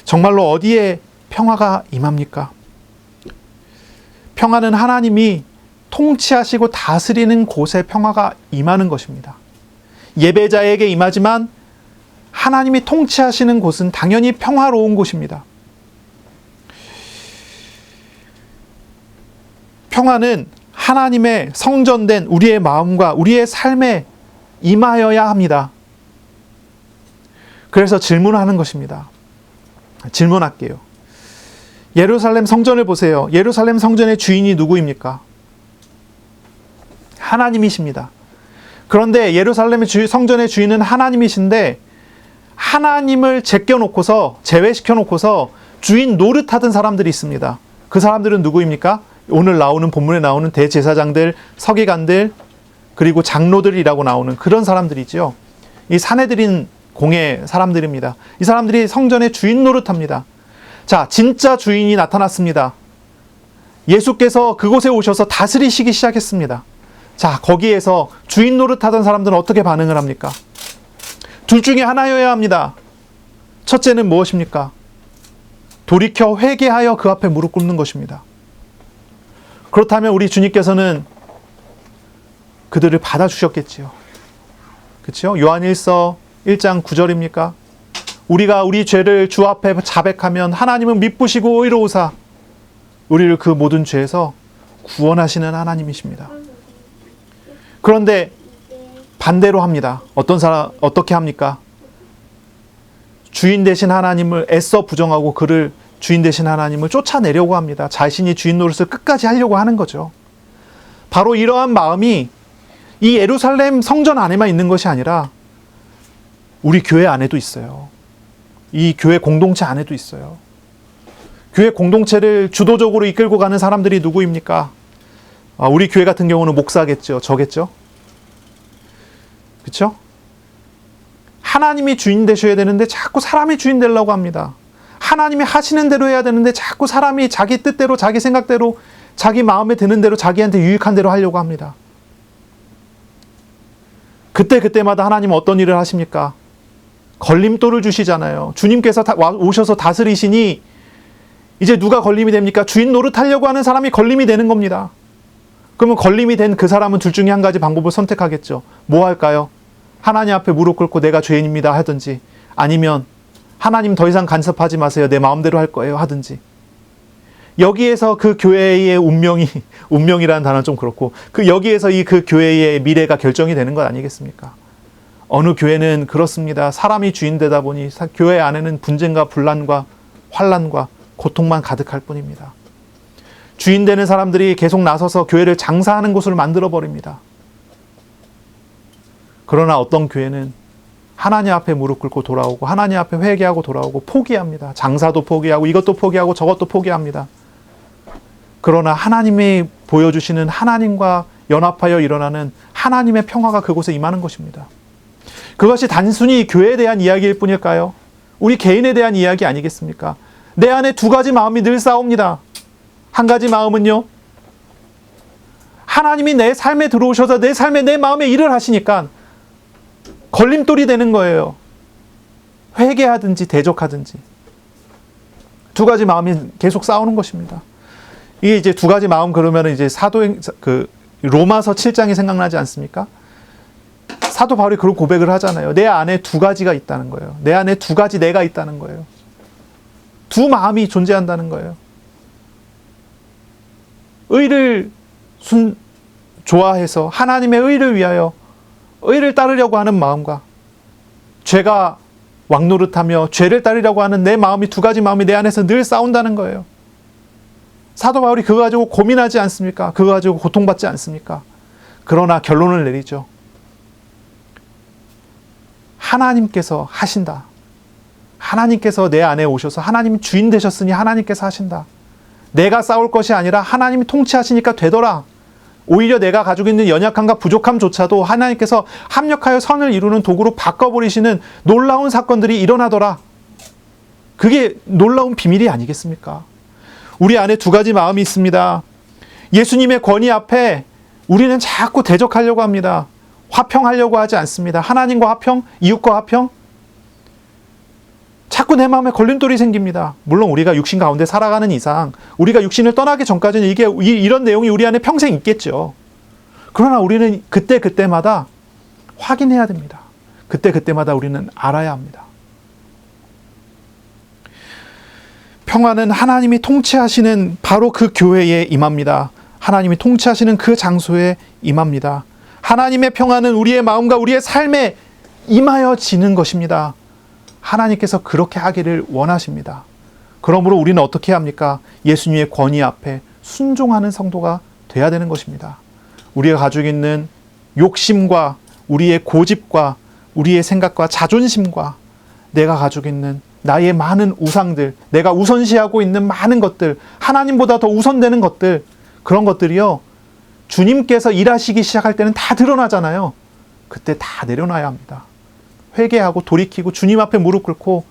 정말로 어디에 평화가 임합니까? 평화는 하나님이 통치하시고 다스리는 곳에 평화가 임하는 것입니다. 예배자에게 임하지만 하나님이 통치하시는 곳은 당연히 평화로운 곳입니다. 평화는 하나님의 성전된 우리의 마음과 우리의 삶에 임하여야 합니다. 그래서 질문하는 것입니다. 질문할게요. 예루살렘 성전을 보세요. 예루살렘 성전의 주인이 누구입니까? 하나님이십니다. 그런데 예루살렘 성전의 주인은 하나님이신데 하나님을 제껴놓고서, 제외시켜놓고서 주인 노릇하던 사람들이 있습니다. 그 사람들은 누구입니까? 오늘 나오는 본문에 나오는 대제사장들, 서기관들, 그리고 장로들이라고 나오는 그런 사람들이죠. 이 사내들인 공의 사람들입니다. 이 사람들이 성전의 주인 노릇합니다. 자, 진짜 주인이 나타났습니다. 예수께서 그곳에 오셔서 다스리시기 시작했습니다. 자, 거기에서 주인 노릇하던 사람들은 어떻게 반응을 합니까? 둘 중에 하나여야 합니다. 첫째는 무엇입니까? 돌이켜 회개하여 그 앞에 무릎 꿇는 것입니다. 그렇다면 우리 주님께서는 그들을 받아주셨겠지요. 그렇죠? 요한일서 1장 9절입니까? 우리가 우리 죄를 주 앞에 자백하면 하나님은 미쁘시고 의로우사 우리를 그 모든 죄에서 구원하시는 하나님이십니다. 그런데 반대로 합니다. 어떻게 합니까? 주인 되신 하나님을 애써 부정하고 그를, 주인 되신 하나님을 쫓아내려고 합니다. 자신이 주인 노릇을 끝까지 하려고 하는 거죠. 바로 이러한 마음이 이 예루살렘 성전 안에만 있는 것이 아니라 우리 교회 안에도 있어요. 이 교회 공동체 안에도 있어요. 교회 공동체를 주도적으로 이끌고 가는 사람들이 누구입니까? 우리 교회 같은 경우는 목사겠죠. 저겠죠. 그렇죠? 하나님이 주인 되셔야 되는데 자꾸 사람이 주인 되려고 합니다. 하나님이 하시는 대로 해야 되는데 자꾸 사람이 자기 뜻대로, 자기 생각대로, 자기 마음에 드는 대로, 자기한테 유익한 대로 하려고 합니다. 그때마다 하나님은 어떤 일을 하십니까? 걸림돌을 주시잖아요. 주님께서 오셔서 다스리시니 이제 누가 걸림이 됩니까? 주인 노릇하려고 하는 사람이 걸림이 되는 겁니다. 그러면 걸림이 된 그 사람은 둘 중에 한 가지 방법을 선택하겠죠. 뭐 할까요? 하나님 앞에 무릎 꿇고 내가 죄인입니다 하든지, 아니면 하나님 더 이상 간섭하지 마세요, 내 마음대로 할 거예요 하든지. 여기에서 그 교회의 운명이라는 단어는 좀 그렇고, 여기에서 그 교회의 미래가 결정이 되는 것 아니겠습니까? 어느 교회는 그렇습니다. 사람이 주인되다 보니 교회 안에는 분쟁과 분란과 환란과 고통만 가득할 뿐입니다. 주인되는 사람들이 계속 나서서 교회를 장사하는 곳을 만들어버립니다. 그러나 어떤 교회는 하나님 앞에 무릎 꿇고 돌아오고, 하나님 앞에 회개하고 돌아오고, 포기합니다. 장사도 포기하고, 이것도 포기하고, 저것도 포기합니다. 그러나 하나님이 보여주시는, 하나님과 연합하여 일어나는 하나님의 평화가 그곳에 임하는 것입니다. 그것이 단순히 교회에 대한 이야기일 뿐일까요? 우리 개인에 대한 이야기 아니겠습니까? 내 안에 두 가지 마음이 늘 싸웁니다. 한 가지 마음은요, 하나님이 내 삶에 들어오셔서 내 삶에, 내 마음에 일을 하시니까 걸림돌이 되는 거예요. 회개하든지 대적하든지. 두 가지 마음이 계속 싸우는 것입니다. 이게 이제 두 가지 마음, 그러면 이제 로마서 7장이 생각나지 않습니까? 사도 바울이 그런 고백을 하잖아요. 내 안에 두 가지가 있다는 거예요. 내 안에 두 가지 내가 있다는 거예요. 두 마음이 존재한다는 거예요. 의를 좋아해서 하나님의 의를 위하여 의를 따르려고 하는 마음과, 죄가 왕노릇하며 죄를 따르려고 하는 내 마음이, 두 가지 마음이 내 안에서 늘 싸운다는 거예요. 사도 바울이 그거 가지고 고민하지 않습니까? 그거 가지고 고통받지 않습니까? 그러나 결론을 내리죠. 하나님께서 하신다. 하나님께서 내 안에 오셔서 하나님이 주인 되셨으니 하나님께서 하신다. 내가 싸울 것이 아니라 하나님이 통치하시니까 되더라. 오히려 내가 가지고 있는 연약함과 부족함조차도 하나님께서 합력하여 선을 이루는 도구로 바꿔버리시는 놀라운 사건들이 일어나더라. 그게 놀라운 비밀이 아니겠습니까? 우리 안에 두 가지 마음이 있습니다. 예수님의 권위 앞에 우리는 자꾸 대적하려고 합니다. 화평하려고 하지 않습니다. 하나님과 화평, 이웃과 화평. 자꾸 내 마음에 걸림돌이 생깁니다. 물론 우리가 육신 가운데 살아가는 이상, 우리가 육신을 떠나기 전까지는 이런 내용이 우리 안에 평생 있겠죠. 그러나 우리는 그때마다 확인해야 됩니다. 그때마다 우리는 알아야 합니다. 평화는 하나님이 통치하시는 바로 그 교회에 임합니다. 하나님이 통치하시는 그 장소에 임합니다. 하나님의 평화는 우리의 마음과 우리의 삶에 임하여지는 것입니다. 하나님께서 그렇게 하기를 원하십니다. 그러므로 우리는 어떻게 합니까? 예수님의 권위 앞에 순종하는 성도가 돼야 되는 것입니다. 우리가 가지고 있는 욕심과 우리의 고집과 우리의 생각과 자존심과 내가 가지고 있는 나의 많은 우상들, 내가 우선시하고 있는 많은 것들, 하나님보다 더 우선되는 것들, 그런 것들이요, 주님께서 일하시기 시작할 때는 다 드러나잖아요. 그때 다 내려놔야 합니다. 회개하고 돌이키고 주님 앞에 무릎 꿇고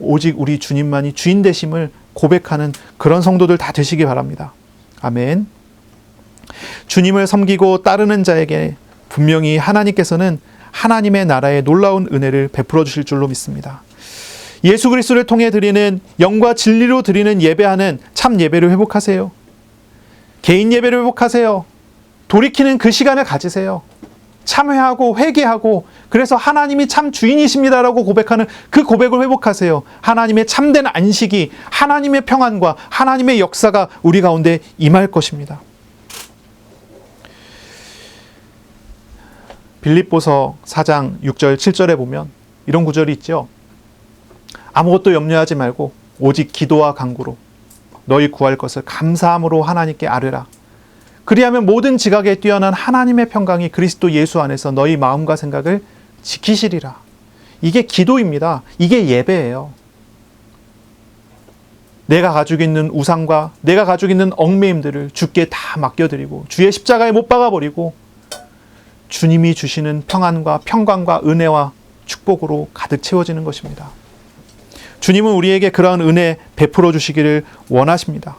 오직 우리 주님만이 주인 되심을 고백하는 그런 성도들 다 되시기 바랍니다. 아멘. 주님을 섬기고 따르는 자에게 분명히 하나님께서는 하나님의 나라의 놀라운 은혜를 베풀어 주실 줄로 믿습니다. 예수 그리스도를 통해 드리는 영과 진리로 드리는 예배하는 참 예배를 회복하세요. 개인 예배를 회복하세요. 돌이키는 그 시간을 가지세요. 참회하고 회개하고, 그래서 하나님이 참 주인이십니다라고 고백하는 그 고백을 회복하세요. 하나님의 참된 안식이, 하나님의 평안과 하나님의 역사가 우리 가운데 임할 것입니다. 빌립보서 4장 6절 7절에 보면 이런 구절이 있죠. 아무것도 염려하지 말고 오직 기도와 간구로 너희 구할 것을 감사함으로 하나님께 아뢰라. 그리하면 모든 지각에 뛰어난 하나님의 평강이 그리스도 예수 안에서 너희 마음과 생각을 지키시리라. 이게 기도입니다. 이게 예배예요. 내가 가지고 있는 우상과 내가 가지고 있는 얽매임들을 주께 다 맡겨드리고 주의 십자가에 못 박아버리고 주님이 주시는 평안과 평강과 은혜와 축복으로 가득 채워지는 것입니다. 주님은 우리에게 그러한 은혜 베풀어 주시기를 원하십니다.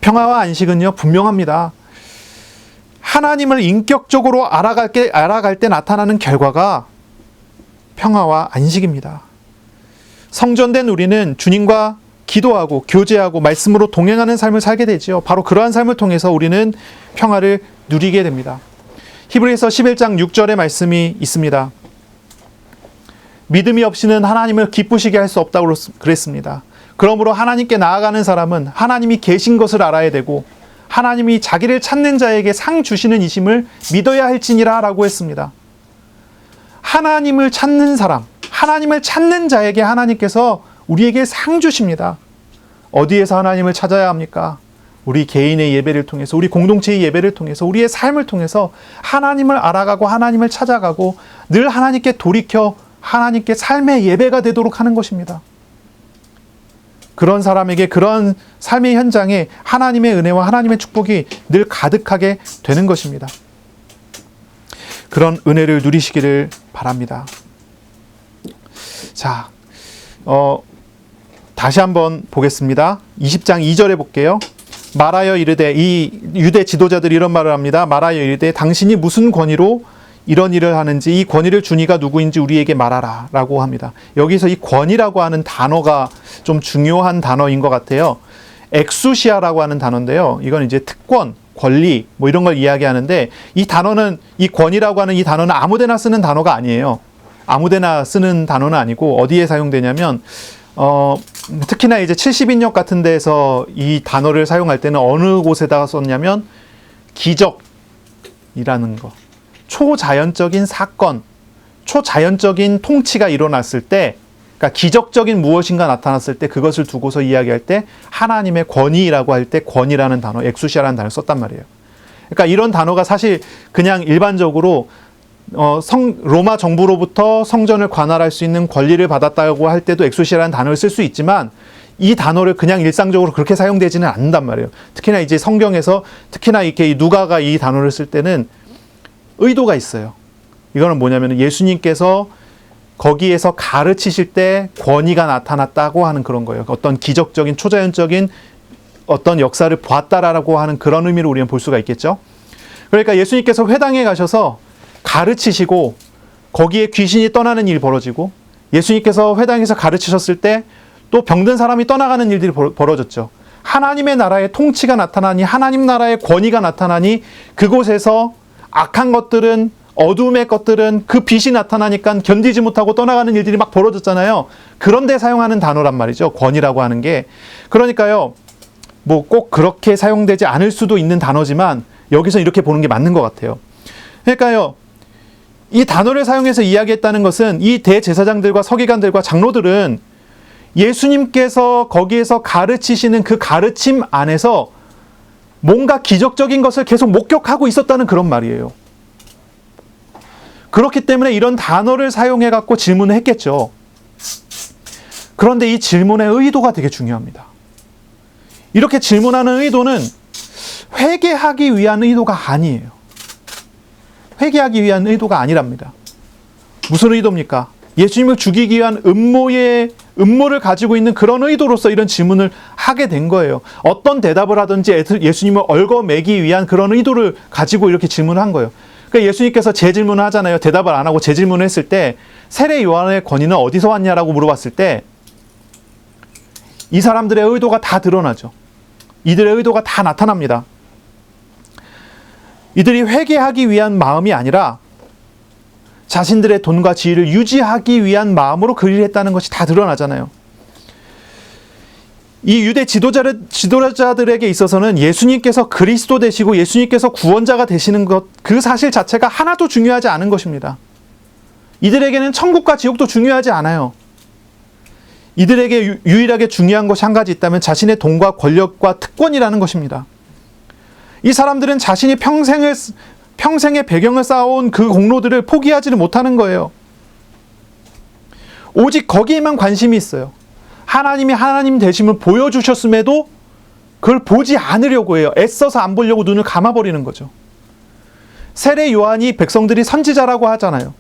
평화와 안식은요, 분명합니다. 하나님을 인격적으로 알아갈 때 나타나는 결과가 평화와 안식입니다. 성전된 우리는 주님과 기도하고 교제하고 말씀으로 동행하는 삶을 살게 되지요. 바로 그러한 삶을 통해서 우리는 평화를 누리게 됩니다. 히브리서 11장 6절의 말씀이 있습니다. 믿음이 없이는 하나님을 기쁘시게 할 수 없다고 그랬습니다. 그러므로 하나님께 나아가는 사람은 하나님이 계신 것을 알아야 되고 하나님이 자기를 찾는 자에게 상 주시는 이심을 믿어야 할지니라 라고 했습니다. 하나님을 찾는 사람, 하나님을 찾는 자에게 하나님께서 우리에게 상 주십니다. 어디에서 하나님을 찾아야 합니까? 우리 개인의 예배를 통해서, 우리 공동체의 예배를 통해서, 우리의 삶을 통해서 하나님을 알아가고 하나님을 찾아가고 늘 하나님께 돌이켜 하나님께 삶의 예배가 되도록 하는 것입니다. 그런 사람에게 그런 삶의 현장에 하나님의 은혜와 하나님의 축복이 늘 가득하게 되는 것입니다. 그런 은혜를 누리시기를 바랍니다. 자, 다시 한번 보겠습니다. 20장 2절에 볼게요. 말하여 이르되, 이 유대 지도자들이 이런 말을 합니다. 말하여 이르되 당신이 무슨 권위로 이런 일을 하는지 이 권위를 준 이가 누구인지 우리에게 말하라 라고 합니다. 여기서 이 권위라고 하는 단어가 좀 중요한 단어인 것 같아요. 엑수시아라고 하는 단어인데요. 이건 이제 특권, 권리 뭐 이런 걸 이야기하는데 이 단어는, 이 권위라고 하는 이 단어는 아무데나 쓰는 단어가 아니에요. 아무데나 쓰는 단어는 아니고 어디에 사용되냐면 특히나 이제 70인역 같은 데서 이 단어를 사용할 때는 어느 곳에다가 썼냐면 기적이라는 거, 초자연적인 사건, 초자연적인 통치가 일어났을 때, 그러니까 기적적인 무엇인가 나타났을 때 그것을 두고서 이야기할 때 하나님의 권위라고 할 때 권위라는 단어, 엑수시아라는 단어를 썼단 말이에요. 그러니까 이런 단어가 사실 그냥 일반적으로 로마 정부로부터 성전을 관할할 수 있는 권리를 받았다고 할 때도 엑수시아라는 단어를 쓸 수 있지만 이 단어를 그냥 일상적으로 그렇게 사용되지는 않는단 말이에요. 특히나 이제 성경에서 특히나 이렇게 누가가 이 단어를 쓸 때는 의도가 있어요. 이거는 뭐냐면 예수님께서 거기에서 가르치실 때 권위가 나타났다고 하는 그런 거예요. 어떤 기적적인 초자연적인 어떤 역사를 보았다라고 하는 그런 의미로 우리는 볼 수가 있겠죠. 그러니까 예수님께서 회당에 가셔서 가르치시고 거기에 귀신이 떠나는 일이 벌어지고 예수님께서 회당에서 가르치셨을 때 또 병든 사람이 떠나가는 일들이 벌어졌죠. 하나님의 나라의 통치가 나타나니 하나님 나라의 권위가 나타나니 그곳에서 악한 것들은 어둠의 것들은 그 빛이 나타나니까 견디지 못하고 떠나가는 일들이 막 벌어졌잖아요. 그런데 사용하는 단어란 말이죠. 권위라고 하는 게. 그러니까요. 뭐 꼭 그렇게 사용되지 않을 수도 있는 단어지만 여기서 이렇게 보는 게 맞는 것 같아요. 그러니까요. 이 단어를 사용해서 이야기했다는 것은 이 대제사장들과 서기관들과 장로들은 예수님께서 거기에서 가르치시는 그 가르침 안에서 뭔가 기적적인 것을 계속 목격하고 있었다는 그런 말이에요. 그렇기 때문에 이런 단어를 사용해 갖고 질문을 했겠죠. 그런데 이 질문의 의도가 되게 중요합니다. 이렇게 질문하는 의도는 회개하기 위한 의도가 아니에요. 회개하기 위한 의도가 아니랍니다. 무슨 의도입니까? 예수님을 죽이기 위한 음모를 가지고 있는 그런 의도로서 이런 질문을 하게 된 거예요. 어떤 대답을 하든지 예수님을 얽어매기 위한 그런 의도를 가지고 이렇게 질문을 한 거예요. 그러니까 예수님께서 재질문을 하잖아요. 대답을 안 하고 재질문을 했을 때 세례 요한의 권위는 어디서 왔냐라고 물어봤을 때 이 사람들의 의도가 다 드러나죠. 이들의 의도가 다 나타납니다. 이들이 회개하기 위한 마음이 아니라 자신들의 돈과 지위를 유지하기 위한 마음으로 그 일을 했다는 것이 다 드러나잖아요. 이 유대 지도자들에게 있어서는 예수님께서 그리스도 되시고 예수님께서 구원자가 되시는 것, 그 사실 자체가 하나도 중요하지 않은 것입니다. 이들에게는 천국과 지옥도 중요하지 않아요. 이들에게 유일하게 중요한 것이 한 가지 있다면 자신의 돈과 권력과 특권이라는 것입니다. 이 사람들은 자신이 평생의 배경을 쌓아온 그 공로들을 포기하지는 못하는 거예요. 오직 거기에만 관심이 있어요. 하나님이 하나님 되심을 보여주셨음에도 그걸 보지 않으려고 해요. 애써서 안 보려고 눈을 감아버리는 거죠. 세례 요한이 백성들이 선지자라고 하잖아요.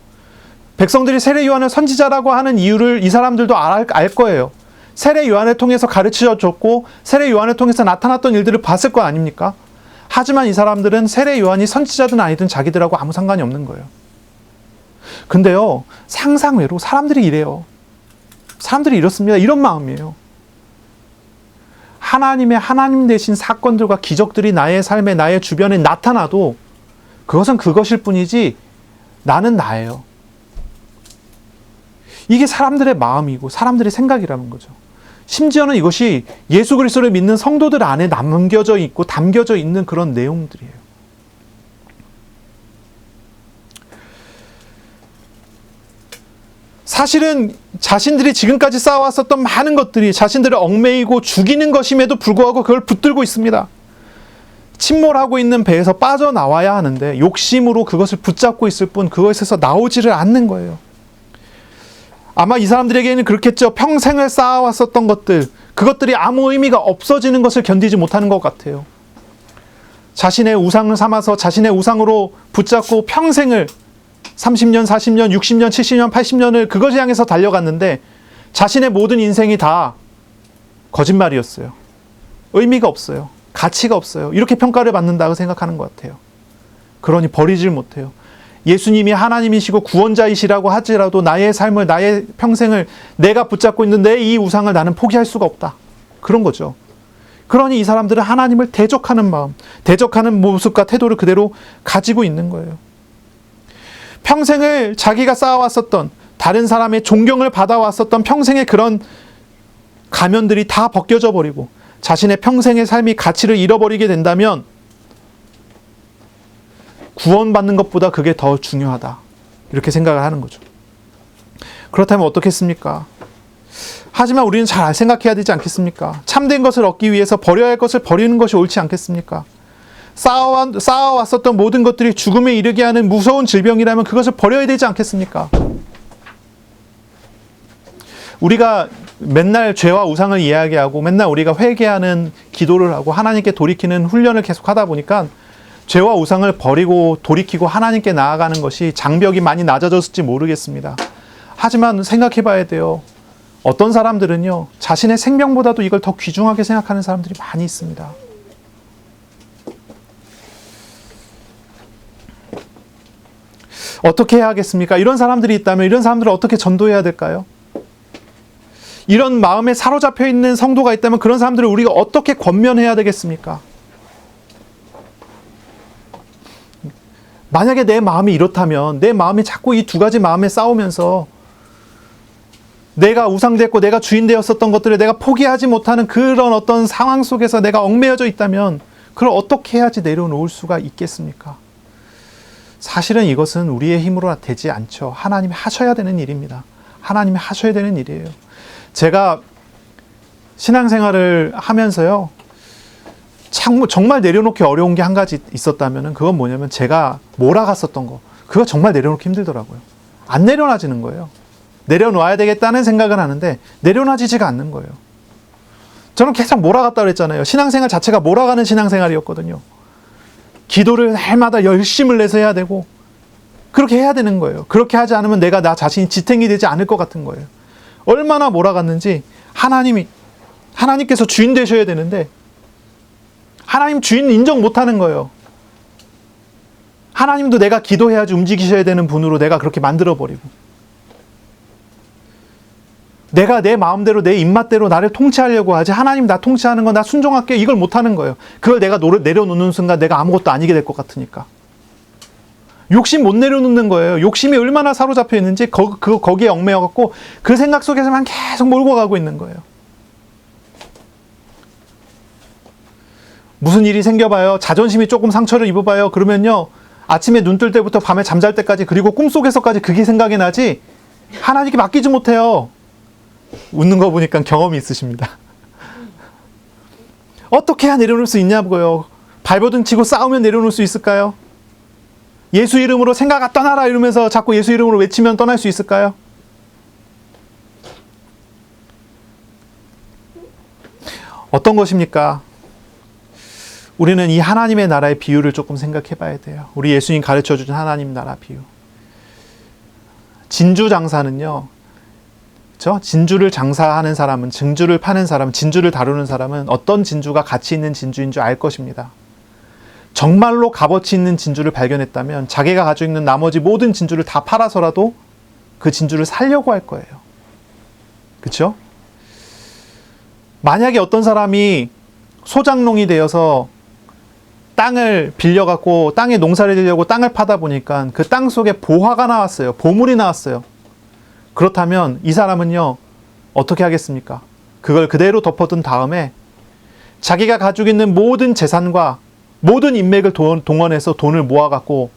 백성들이 세례 요한을 선지자라고 하는 이유를 이 사람들도 알 거예요. 세례 요한을 통해서 가르쳐줬고 세례 요한을 통해서 나타났던 일들을 봤을 거 아닙니까? 하지만 이 사람들은 세례 요한이 선지자든 아니든 자기들하고 아무 상관이 없는 거예요. 근데요, 상상외로 사람들이 이래요. 사람들이 이렇습니다. 이런 마음이에요. 하나님 되신 사건들과 기적들이 나의 삶에, 나의 주변에 나타나도 그것은 그것일 뿐이지 나는 나예요. 이게 사람들의 마음이고 사람들의 생각이라는 거죠. 심지어는 이것이 예수 그리스도를 믿는 성도들 안에 남겨져 있고 담겨져 있는 그런 내용들이에요. 사실은 자신들이 지금까지 쌓아왔었던 많은 것들이 자신들을 얽매이고 죽이는 것임에도 불구하고 그걸 붙들고 있습니다. 침몰하고 있는 배에서 빠져나와야 하는데 욕심으로 그것을 붙잡고 있을 뿐 그것에서 나오지를 않는 거예요. 아마 이 사람들에게는 그렇겠죠. 평생을 쌓아왔었던 것들, 그것들이 아무 의미가 없어지는 것을 견디지 못하는 것 같아요. 자신의 우상을 삼아서 자신의 우상으로 붙잡고 평생을 30년, 40년, 60년, 70년, 80년을 그것을 향해서 달려갔는데 자신의 모든 인생이 다 거짓말이었어요. 의미가 없어요. 가치가 없어요. 이렇게 평가를 받는다고 생각하는 것 같아요. 그러니 버리질 못해요. 예수님이 하나님이시고 구원자이시라고 하지라도 나의 삶을, 나의 평생을 내가 붙잡고 있는 내 이 우상을 나는 포기할 수가 없다. 그런 거죠. 그러니 이 사람들은 하나님을 대적하는 마음, 대적하는 모습과 태도를 그대로 가지고 있는 거예요. 평생을 자기가 쌓아왔었던, 다른 사람의 존경을 받아왔었던 평생의 그런 가면들이 다 벗겨져 버리고 자신의 평생의 삶이 가치를 잃어버리게 된다면 구원받는 것보다 그게 더 중요하다. 이렇게 생각을 하는 거죠. 그렇다면 어떻겠습니까? 하지만 우리는 잘 생각해야 되지 않겠습니까? 참된 것을 얻기 위해서 버려야 할 것을 버리는 것이 옳지 않겠습니까? 쌓아왔었던 모든 것들이 죽음에 이르게 하는 무서운 질병이라면 그것을 버려야 되지 않겠습니까? 우리가 맨날 죄와 우상을 이야기하고 맨날 우리가 회개하는 기도를 하고 하나님께 돌이키는 훈련을 계속 하다 보니까 죄와 우상을 버리고 돌이키고 하나님께 나아가는 것이 장벽이 많이 낮아졌을지 모르겠습니다. 하지만 생각해 봐야 돼요. 어떤 사람들은요, 자신의 생명보다도 이걸 더 귀중하게 생각하는 사람들이 많이 있습니다. 어떻게 해야 하겠습니까? 이런 사람들이 있다면 이런 사람들을 어떻게 전도해야 될까요? 이런 마음에 사로잡혀 있는 성도가 있다면 그런 사람들을 우리가 어떻게 권면해야 되겠습니까? 만약에 내 마음이 이렇다면 내 마음이 자꾸 이 두 가지 마음에 싸우면서 내가 우상됐고 내가 주인되었었던 것들을 내가 포기하지 못하는 그런 어떤 상황 속에서 내가 얽매여져 있다면 그걸 어떻게 해야지 내려놓을 수가 있겠습니까? 사실은 이것은 우리의 힘으로 되지 않죠. 하나님이 하셔야 되는 일입니다. 하나님이 하셔야 되는 일이에요. 제가 신앙생활을 하면서요, 정말 내려놓기 어려운 게 한 가지 있었다면 그건 뭐냐면 제가 몰아갔었던 거, 그거 정말 내려놓기 힘들더라고요. 안 내려놔지는 거예요. 내려놔야 되겠다는 생각은 하는데 내려놔지지가 않는 거예요. 저는 계속 몰아갔다 그랬잖아요. 신앙생활 자체가 몰아가는 신앙생활이었거든요. 기도를 날마다 열심을 내서 해야 되고 그렇게 해야 되는 거예요. 그렇게 하지 않으면 내가 나 자신이 지탱이 되지 않을 것 같은 거예요. 얼마나 몰아갔는지 하나님께서 주인 되셔야 되는데 하나님 주인 인정 못하는 거예요. 하나님도 내가 기도해야지 움직이셔야 되는 분으로 내가 그렇게 만들어버리고 내가 내 마음대로 내 입맛대로 나를 통치하려고 하지 하나님 나 통치하는 건 나 순종할게 이걸 못하는 거예요. 그걸 내가 내려놓는 순간 내가 아무것도 아니게 될 것 같으니까. 욕심 못 내려놓는 거예요. 욕심이 얼마나 사로잡혀 있는지 거기에 얽매여갖고 그 생각 속에서만 계속 몰고 가고 있는 거예요. 무슨 일이 생겨봐요. 자존심이 조금 상처를 입어봐요. 그러면요, 아침에 눈 뜰 때부터 밤에 잠잘 때까지 그리고 꿈속에서까지 그게 생각이 나지 하나님께 맡기지 못해요. 웃는 거 보니까 경험이 있으십니다. 어떻게 해야 내려놓을 수 있냐고요. 발버둥 치고 싸우면 내려놓을 수 있을까요? 예수 이름으로 생각아 떠나라 이러면서 자꾸 예수 이름으로 외치면 떠날 수 있을까요? 어떤 것입니까? 우리는 이 하나님의 나라의 비유를 조금 생각해 봐야 돼요. 우리 예수님 가르쳐 주신 하나님 나라 비유. 진주 장사는요, 진주를 장사하는 사람은, 진주를 파는 사람은, 진주를 다루는 사람은 어떤 진주가 가치 있는 진주인 줄 알 것입니다. 정말로 값어치 있는 진주를 발견했다면 자기가 가지고 있는 나머지 모든 진주를 다 팔아서라도 그 진주를 살려고 할 거예요. 그렇죠? 만약에 어떤 사람이 소작농이 되어서 땅을 빌려갖고 땅에 농사를 지려고 땅을 파다 보니까 그 땅 속에 보화가 나왔어요. 보물이 나왔어요. 그렇다면 이 사람은요, 어떻게 하겠습니까? 그걸 그대로 덮어둔 다음에 자기가 가지고 있는 모든 재산과 모든 인맥을 동원해서 돈을 모아갖고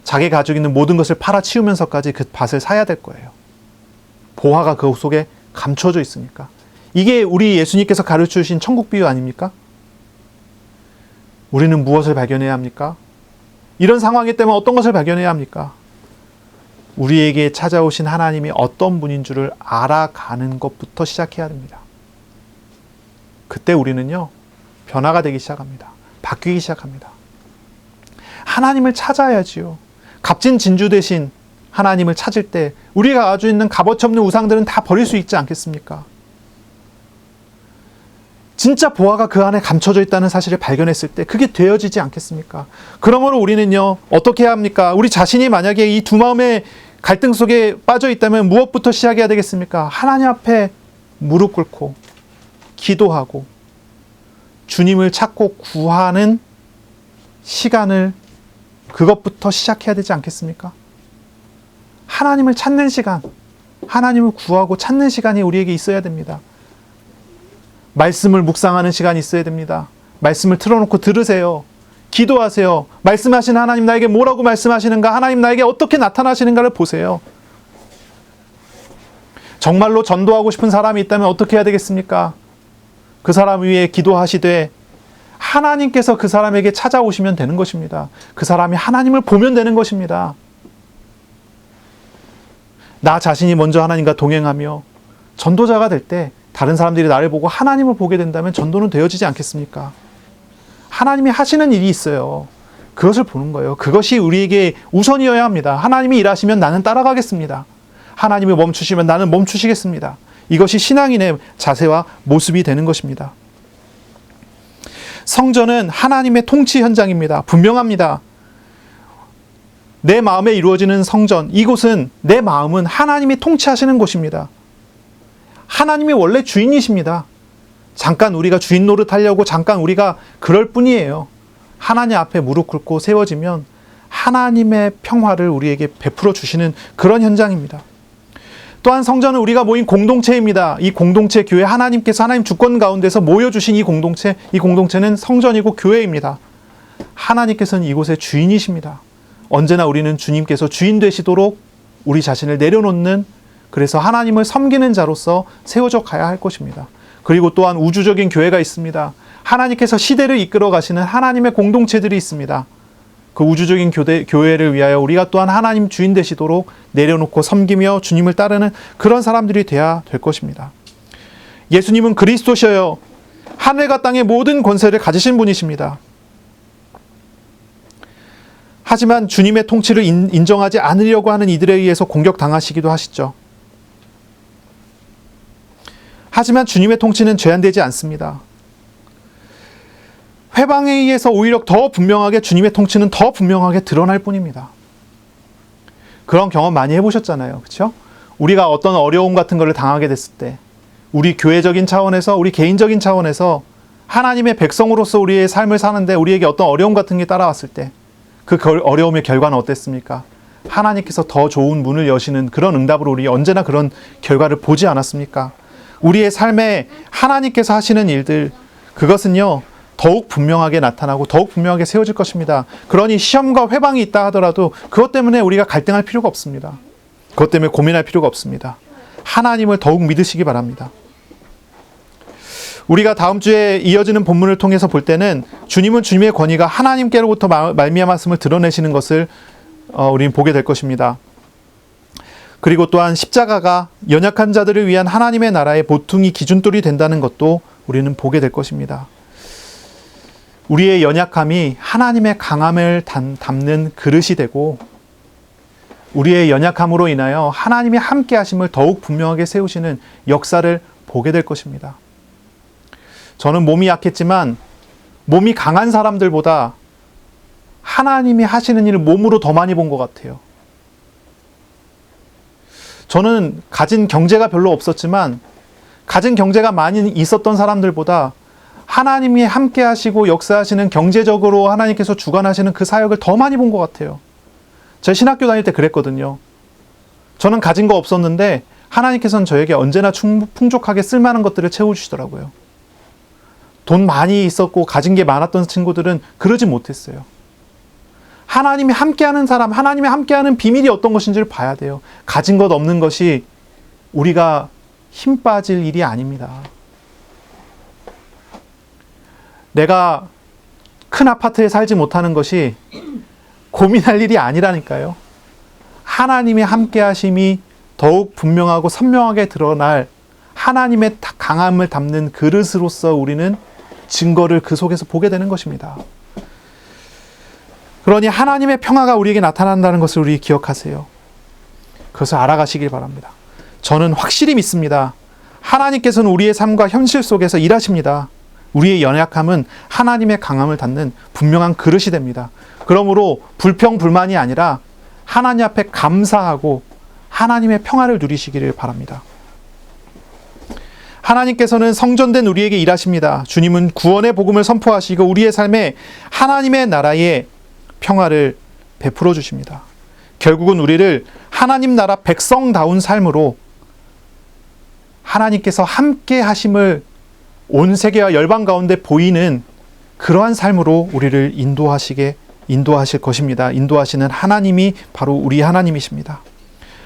자기가 가지고 있는 모든 것을 팔아치우면서까지 그 밭을 사야 될 거예요. 보화가 그 속에 감춰져 있으니까. 이게 우리 예수님께서 가르쳐 주신 천국 비유 아닙니까? 우리는 무엇을 발견해야 합니까? 이런 상황이기 때문에 어떤 것을 발견해야 합니까? 우리에게 찾아오신 하나님이 어떤 분인 줄을 알아가는 것부터 시작해야 됩니다. 그때 우리는요, 변화가 되기 시작합니다. 바뀌기 시작합니다. 하나님을 찾아야지요. 값진 진주 대신 하나님을 찾을 때 우리가 가지고 있는 값어치 없는 우상들은 다 버릴 수 있지 않겠습니까? 진짜 보화가 그 안에 감춰져 있다는 사실을 발견했을 때 그게 되어지지 않겠습니까? 그러므로 우리는요, 어떻게 해야 합니까? 우리 자신이 만약에 이 두 마음의 갈등 속에 빠져 있다면 무엇부터 시작해야 되겠습니까? 하나님 앞에 무릎 꿇고 기도하고 주님을 찾고 구하는 시간을, 그것부터 시작해야 되지 않겠습니까? 하나님을 찾는 시간, 하나님을 구하고 찾는 시간이 우리에게 있어야 됩니다. 말씀을 묵상하는 시간이 있어야 됩니다. 말씀을 틀어놓고 들으세요. 기도하세요. 말씀하신 하나님 나에게 뭐라고 말씀하시는가, 하나님 나에게 어떻게 나타나시는가를 보세요. 정말로 전도하고 싶은 사람이 있다면 어떻게 해야 되겠습니까? 그 사람 위에 기도하시되 하나님께서 그 사람에게 찾아오시면 되는 것입니다. 그 사람이 하나님을 보면 되는 것입니다. 나 자신이 먼저 하나님과 동행하며 전도자가 될 때 다른 사람들이 나를 보고 하나님을 보게 된다면 전도는 되어지지 않겠습니까? 하나님이 하시는 일이 있어요. 그것을 보는 거예요. 그것이 우리에게 우선이어야 합니다. 하나님이 일하시면 나는 따라가겠습니다. 하나님이 멈추시면 나는 멈추시겠습니다. 이것이 신앙인의 자세와 모습이 되는 것입니다. 성전은 하나님의 통치 현장입니다. 분명합니다. 내 마음에 이루어지는 성전, 이곳은 내 마음은 하나님이 통치하시는 곳입니다. 하나님이 원래 주인이십니다. 잠깐 우리가 주인 노릇하려고 잠깐 우리가 그럴 뿐이에요. 하나님 앞에 무릎 꿇고 세워지면 하나님의 평화를 우리에게 베풀어 주시는 그런 현장입니다. 또한 성전은 우리가 모인 공동체입니다. 이 공동체 교회, 하나님께서 하나님 주권 가운데서 모여주신 이 공동체는 성전이고 교회입니다. 하나님께서는 이곳의 주인이십니다. 언제나 우리는 주님께서 주인 되시도록 우리 자신을 내려놓는, 그래서 하나님을 섬기는 자로서 세워져 가야 할 것입니다. 그리고 또한 우주적인 교회가 있습니다. 하나님께서 시대를 이끌어 가시는 하나님의 공동체들이 있습니다. 그 우주적인 교회를 위하여 우리가 또한 하나님 주인 되시도록 내려놓고 섬기며 주님을 따르는 그런 사람들이 돼야 될 것입니다. 예수님은 그리스도셔요. 하늘과 땅의 모든 권세를 가지신 분이십니다. 하지만 주님의 통치를 인정하지 않으려고 하는 이들에 의해서 공격당하시기도 하시죠. 하지만 주님의 통치는 제한되지 않습니다. 회방에 의해서 오히려 더 분명하게 주님의 통치는 더 분명하게 드러날 뿐입니다. 그런 경험 많이 해보셨잖아요. 그렇죠? 우리가 어떤 어려움 같은 것을 당하게 됐을 때 우리 교회적인 차원에서, 우리 개인적인 차원에서 하나님의 백성으로서 우리의 삶을 사는데 우리에게 어떤 어려움 같은 게 따라왔을 때 그 어려움의 결과는 어땠습니까? 하나님께서 더 좋은 문을 여시는 그런 응답으로 우리 언제나 그런 결과를 보지 않았습니까? 우리의 삶에 하나님께서 하시는 일들, 그것은요 더욱 분명하게 나타나고 더욱 분명하게 세워질 것입니다. 그러니 시험과 회방이 있다 하더라도 그것 때문에 우리가 갈등할 필요가 없습니다. 그것 때문에 고민할 필요가 없습니다. 하나님을 더욱 믿으시기 바랍니다. 우리가 다음 주에 이어지는 본문을 통해서 볼 때는 주님은 주님의 권위가 하나님께로부터 말미암았음을 드러내시는 것을 우리는 보게 될 것입니다. 그리고 또한 십자가가 연약한 자들을 위한 하나님의 나라의 보통이 기준돌이 된다는 것도 우리는 보게 될 것입니다. 우리의 연약함이 하나님의 강함을 담는 그릇이 되고 우리의 연약함으로 인하여 하나님의 함께 하심을 더욱 분명하게 세우시는 역사를 보게 될 것입니다. 저는 몸이 약했지만 몸이 강한 사람들보다 하나님이 하시는 일을 몸으로 더 많이 본 것 같아요. 저는 가진 경제가 별로 없었지만 가진 경제가 많이 있었던 사람들보다 하나님이 함께 하시고 역사하시는, 경제적으로 하나님께서 주관하시는 그 사역을 더 많이 본 것 같아요. 제가 신학교 다닐 때 그랬거든요. 저는 가진 거 없었는데 하나님께서는 저에게 언제나 풍족하게 쓸만한 것들을 채워주시더라고요. 돈 많이 있었고 가진 게 많았던 친구들은 그러지 못했어요. 하나님이 함께하는 사람, 하나님이 함께하는 비밀이 어떤 것인지를 봐야 돼요. 가진 것 없는 것이 우리가 힘 빠질 일이 아닙니다. 내가 큰 아파트에 살지 못하는 것이 고민할 일이 아니라니까요. 하나님의 함께하심이 더욱 분명하고 선명하게 드러날 하나님의 강함을 담는 그릇으로서 우리는 증거를 그 속에서 보게 되는 것입니다. 그러니 하나님의 평화가 우리에게 나타난다는 것을 우리 기억하세요. 그것을 알아가시길 바랍니다. 저는 확실히 믿습니다. 하나님께서는 우리의 삶과 현실 속에서 일하십니다. 우리의 연약함은 하나님의 강함을 닫는 분명한 그릇이 됩니다. 그러므로 불평불만이 아니라 하나님 앞에 감사하고 하나님의 평화를 누리시기를 바랍니다. 하나님께서는 성전된 우리에게 일하십니다. 주님은 구원의 복음을 선포하시고 우리의 삶에 하나님의 나라의 평화를 베풀어 주십니다. 결국은 우리를 하나님 나라 백성다운 삶으로 하나님께서 함께 하심을 온 세계와 열방 가운데 보이는 그러한 삶으로 우리를 인도하실 것입니다. 인도하시는 하나님이 바로 우리 하나님이십니다.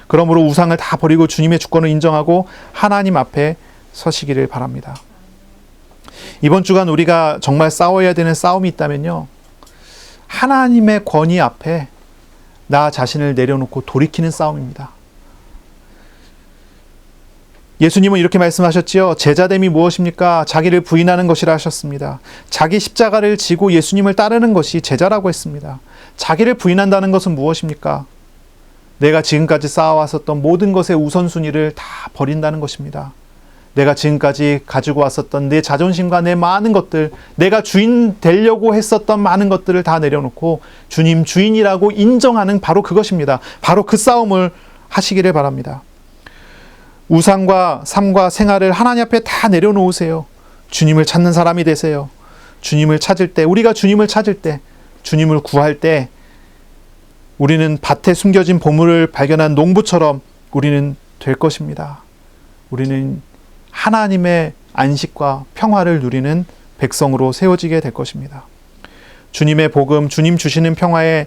그러므로 우상을 다 버리고 주님의 주권을 인정하고 하나님 앞에 서시기를 바랍니다. 이번 주간 우리가 정말 싸워야 되는 싸움이 있다면요, 하나님의 권위 앞에 나 자신을 내려놓고 돌이키는 싸움입니다. 예수님은 이렇게 말씀하셨지요. 제자됨이 무엇입니까? 자기를 부인하는 것이라 하셨습니다. 자기 십자가를 지고 예수님을 따르는 것이 제자라고 했습니다. 자기를 부인한다는 것은 무엇입니까? 내가 지금까지 쌓아왔었던 모든 것의 우선순위를 다 버린다는 것입니다. 내가 지금까지 가지고 왔었던 내 자존심과 내 많은 것들, 내가 주인 되려고 했었던 많은 것들을 다 내려놓고 주님 주인이라고 인정하는 바로 그것입니다. 바로 그 싸움을 하시기를 바랍니다. 우상과 삶과 생활을 하나님 앞에 다 내려놓으세요. 주님을 찾는 사람이 되세요. 주님을 찾을 때, 우리가 주님을 찾을 때, 주님을 구할 때 우리는 밭에 숨겨진 보물을 발견한 농부처럼 우리는 될 것입니다. 우리는 하나님의 안식과 평화를 누리는 백성으로 세워지게 될 것입니다. 주님의 복음, 주님 주시는 평화에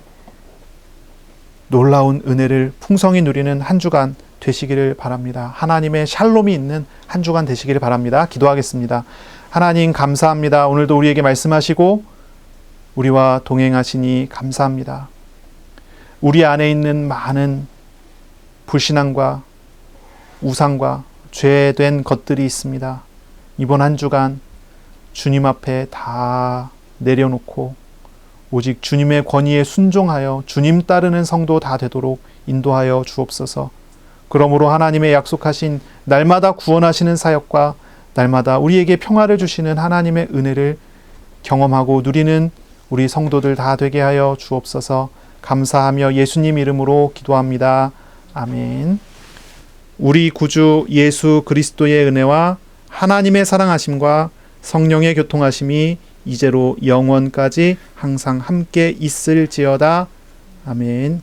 놀라운 은혜를 풍성히 누리는 한 주간 되시기를 바랍니다. 하나님의 샬롬이 있는 한 주간 되시기를 바랍니다. 기도하겠습니다. 하나님 감사합니다. 오늘도 우리에게 말씀하시고 우리와 동행하시니 감사합니다. 우리 안에 있는 많은 불신앙과 우상과 죄된 것들이 있습니다. 이번 한 주간 주님 앞에 다 내려놓고 오직 주님의 권위에 순종하여 주님 따르는 성도 다 되도록 인도하여 주옵소서. 그러므로 하나님의 약속하신 날마다 구원하시는 사역과 날마다 우리에게 평화를 주시는 하나님의 은혜를 경험하고 누리는 우리 성도들 다 되게 하여 주옵소서. 감사하며 예수님 이름으로 기도합니다. 아멘. 우리 구주 예수 그리스도의 은혜와 하나님의 사랑하심과 성령의 교통하심이 이제로 영원까지 항상 함께 있을지어다. 아멘.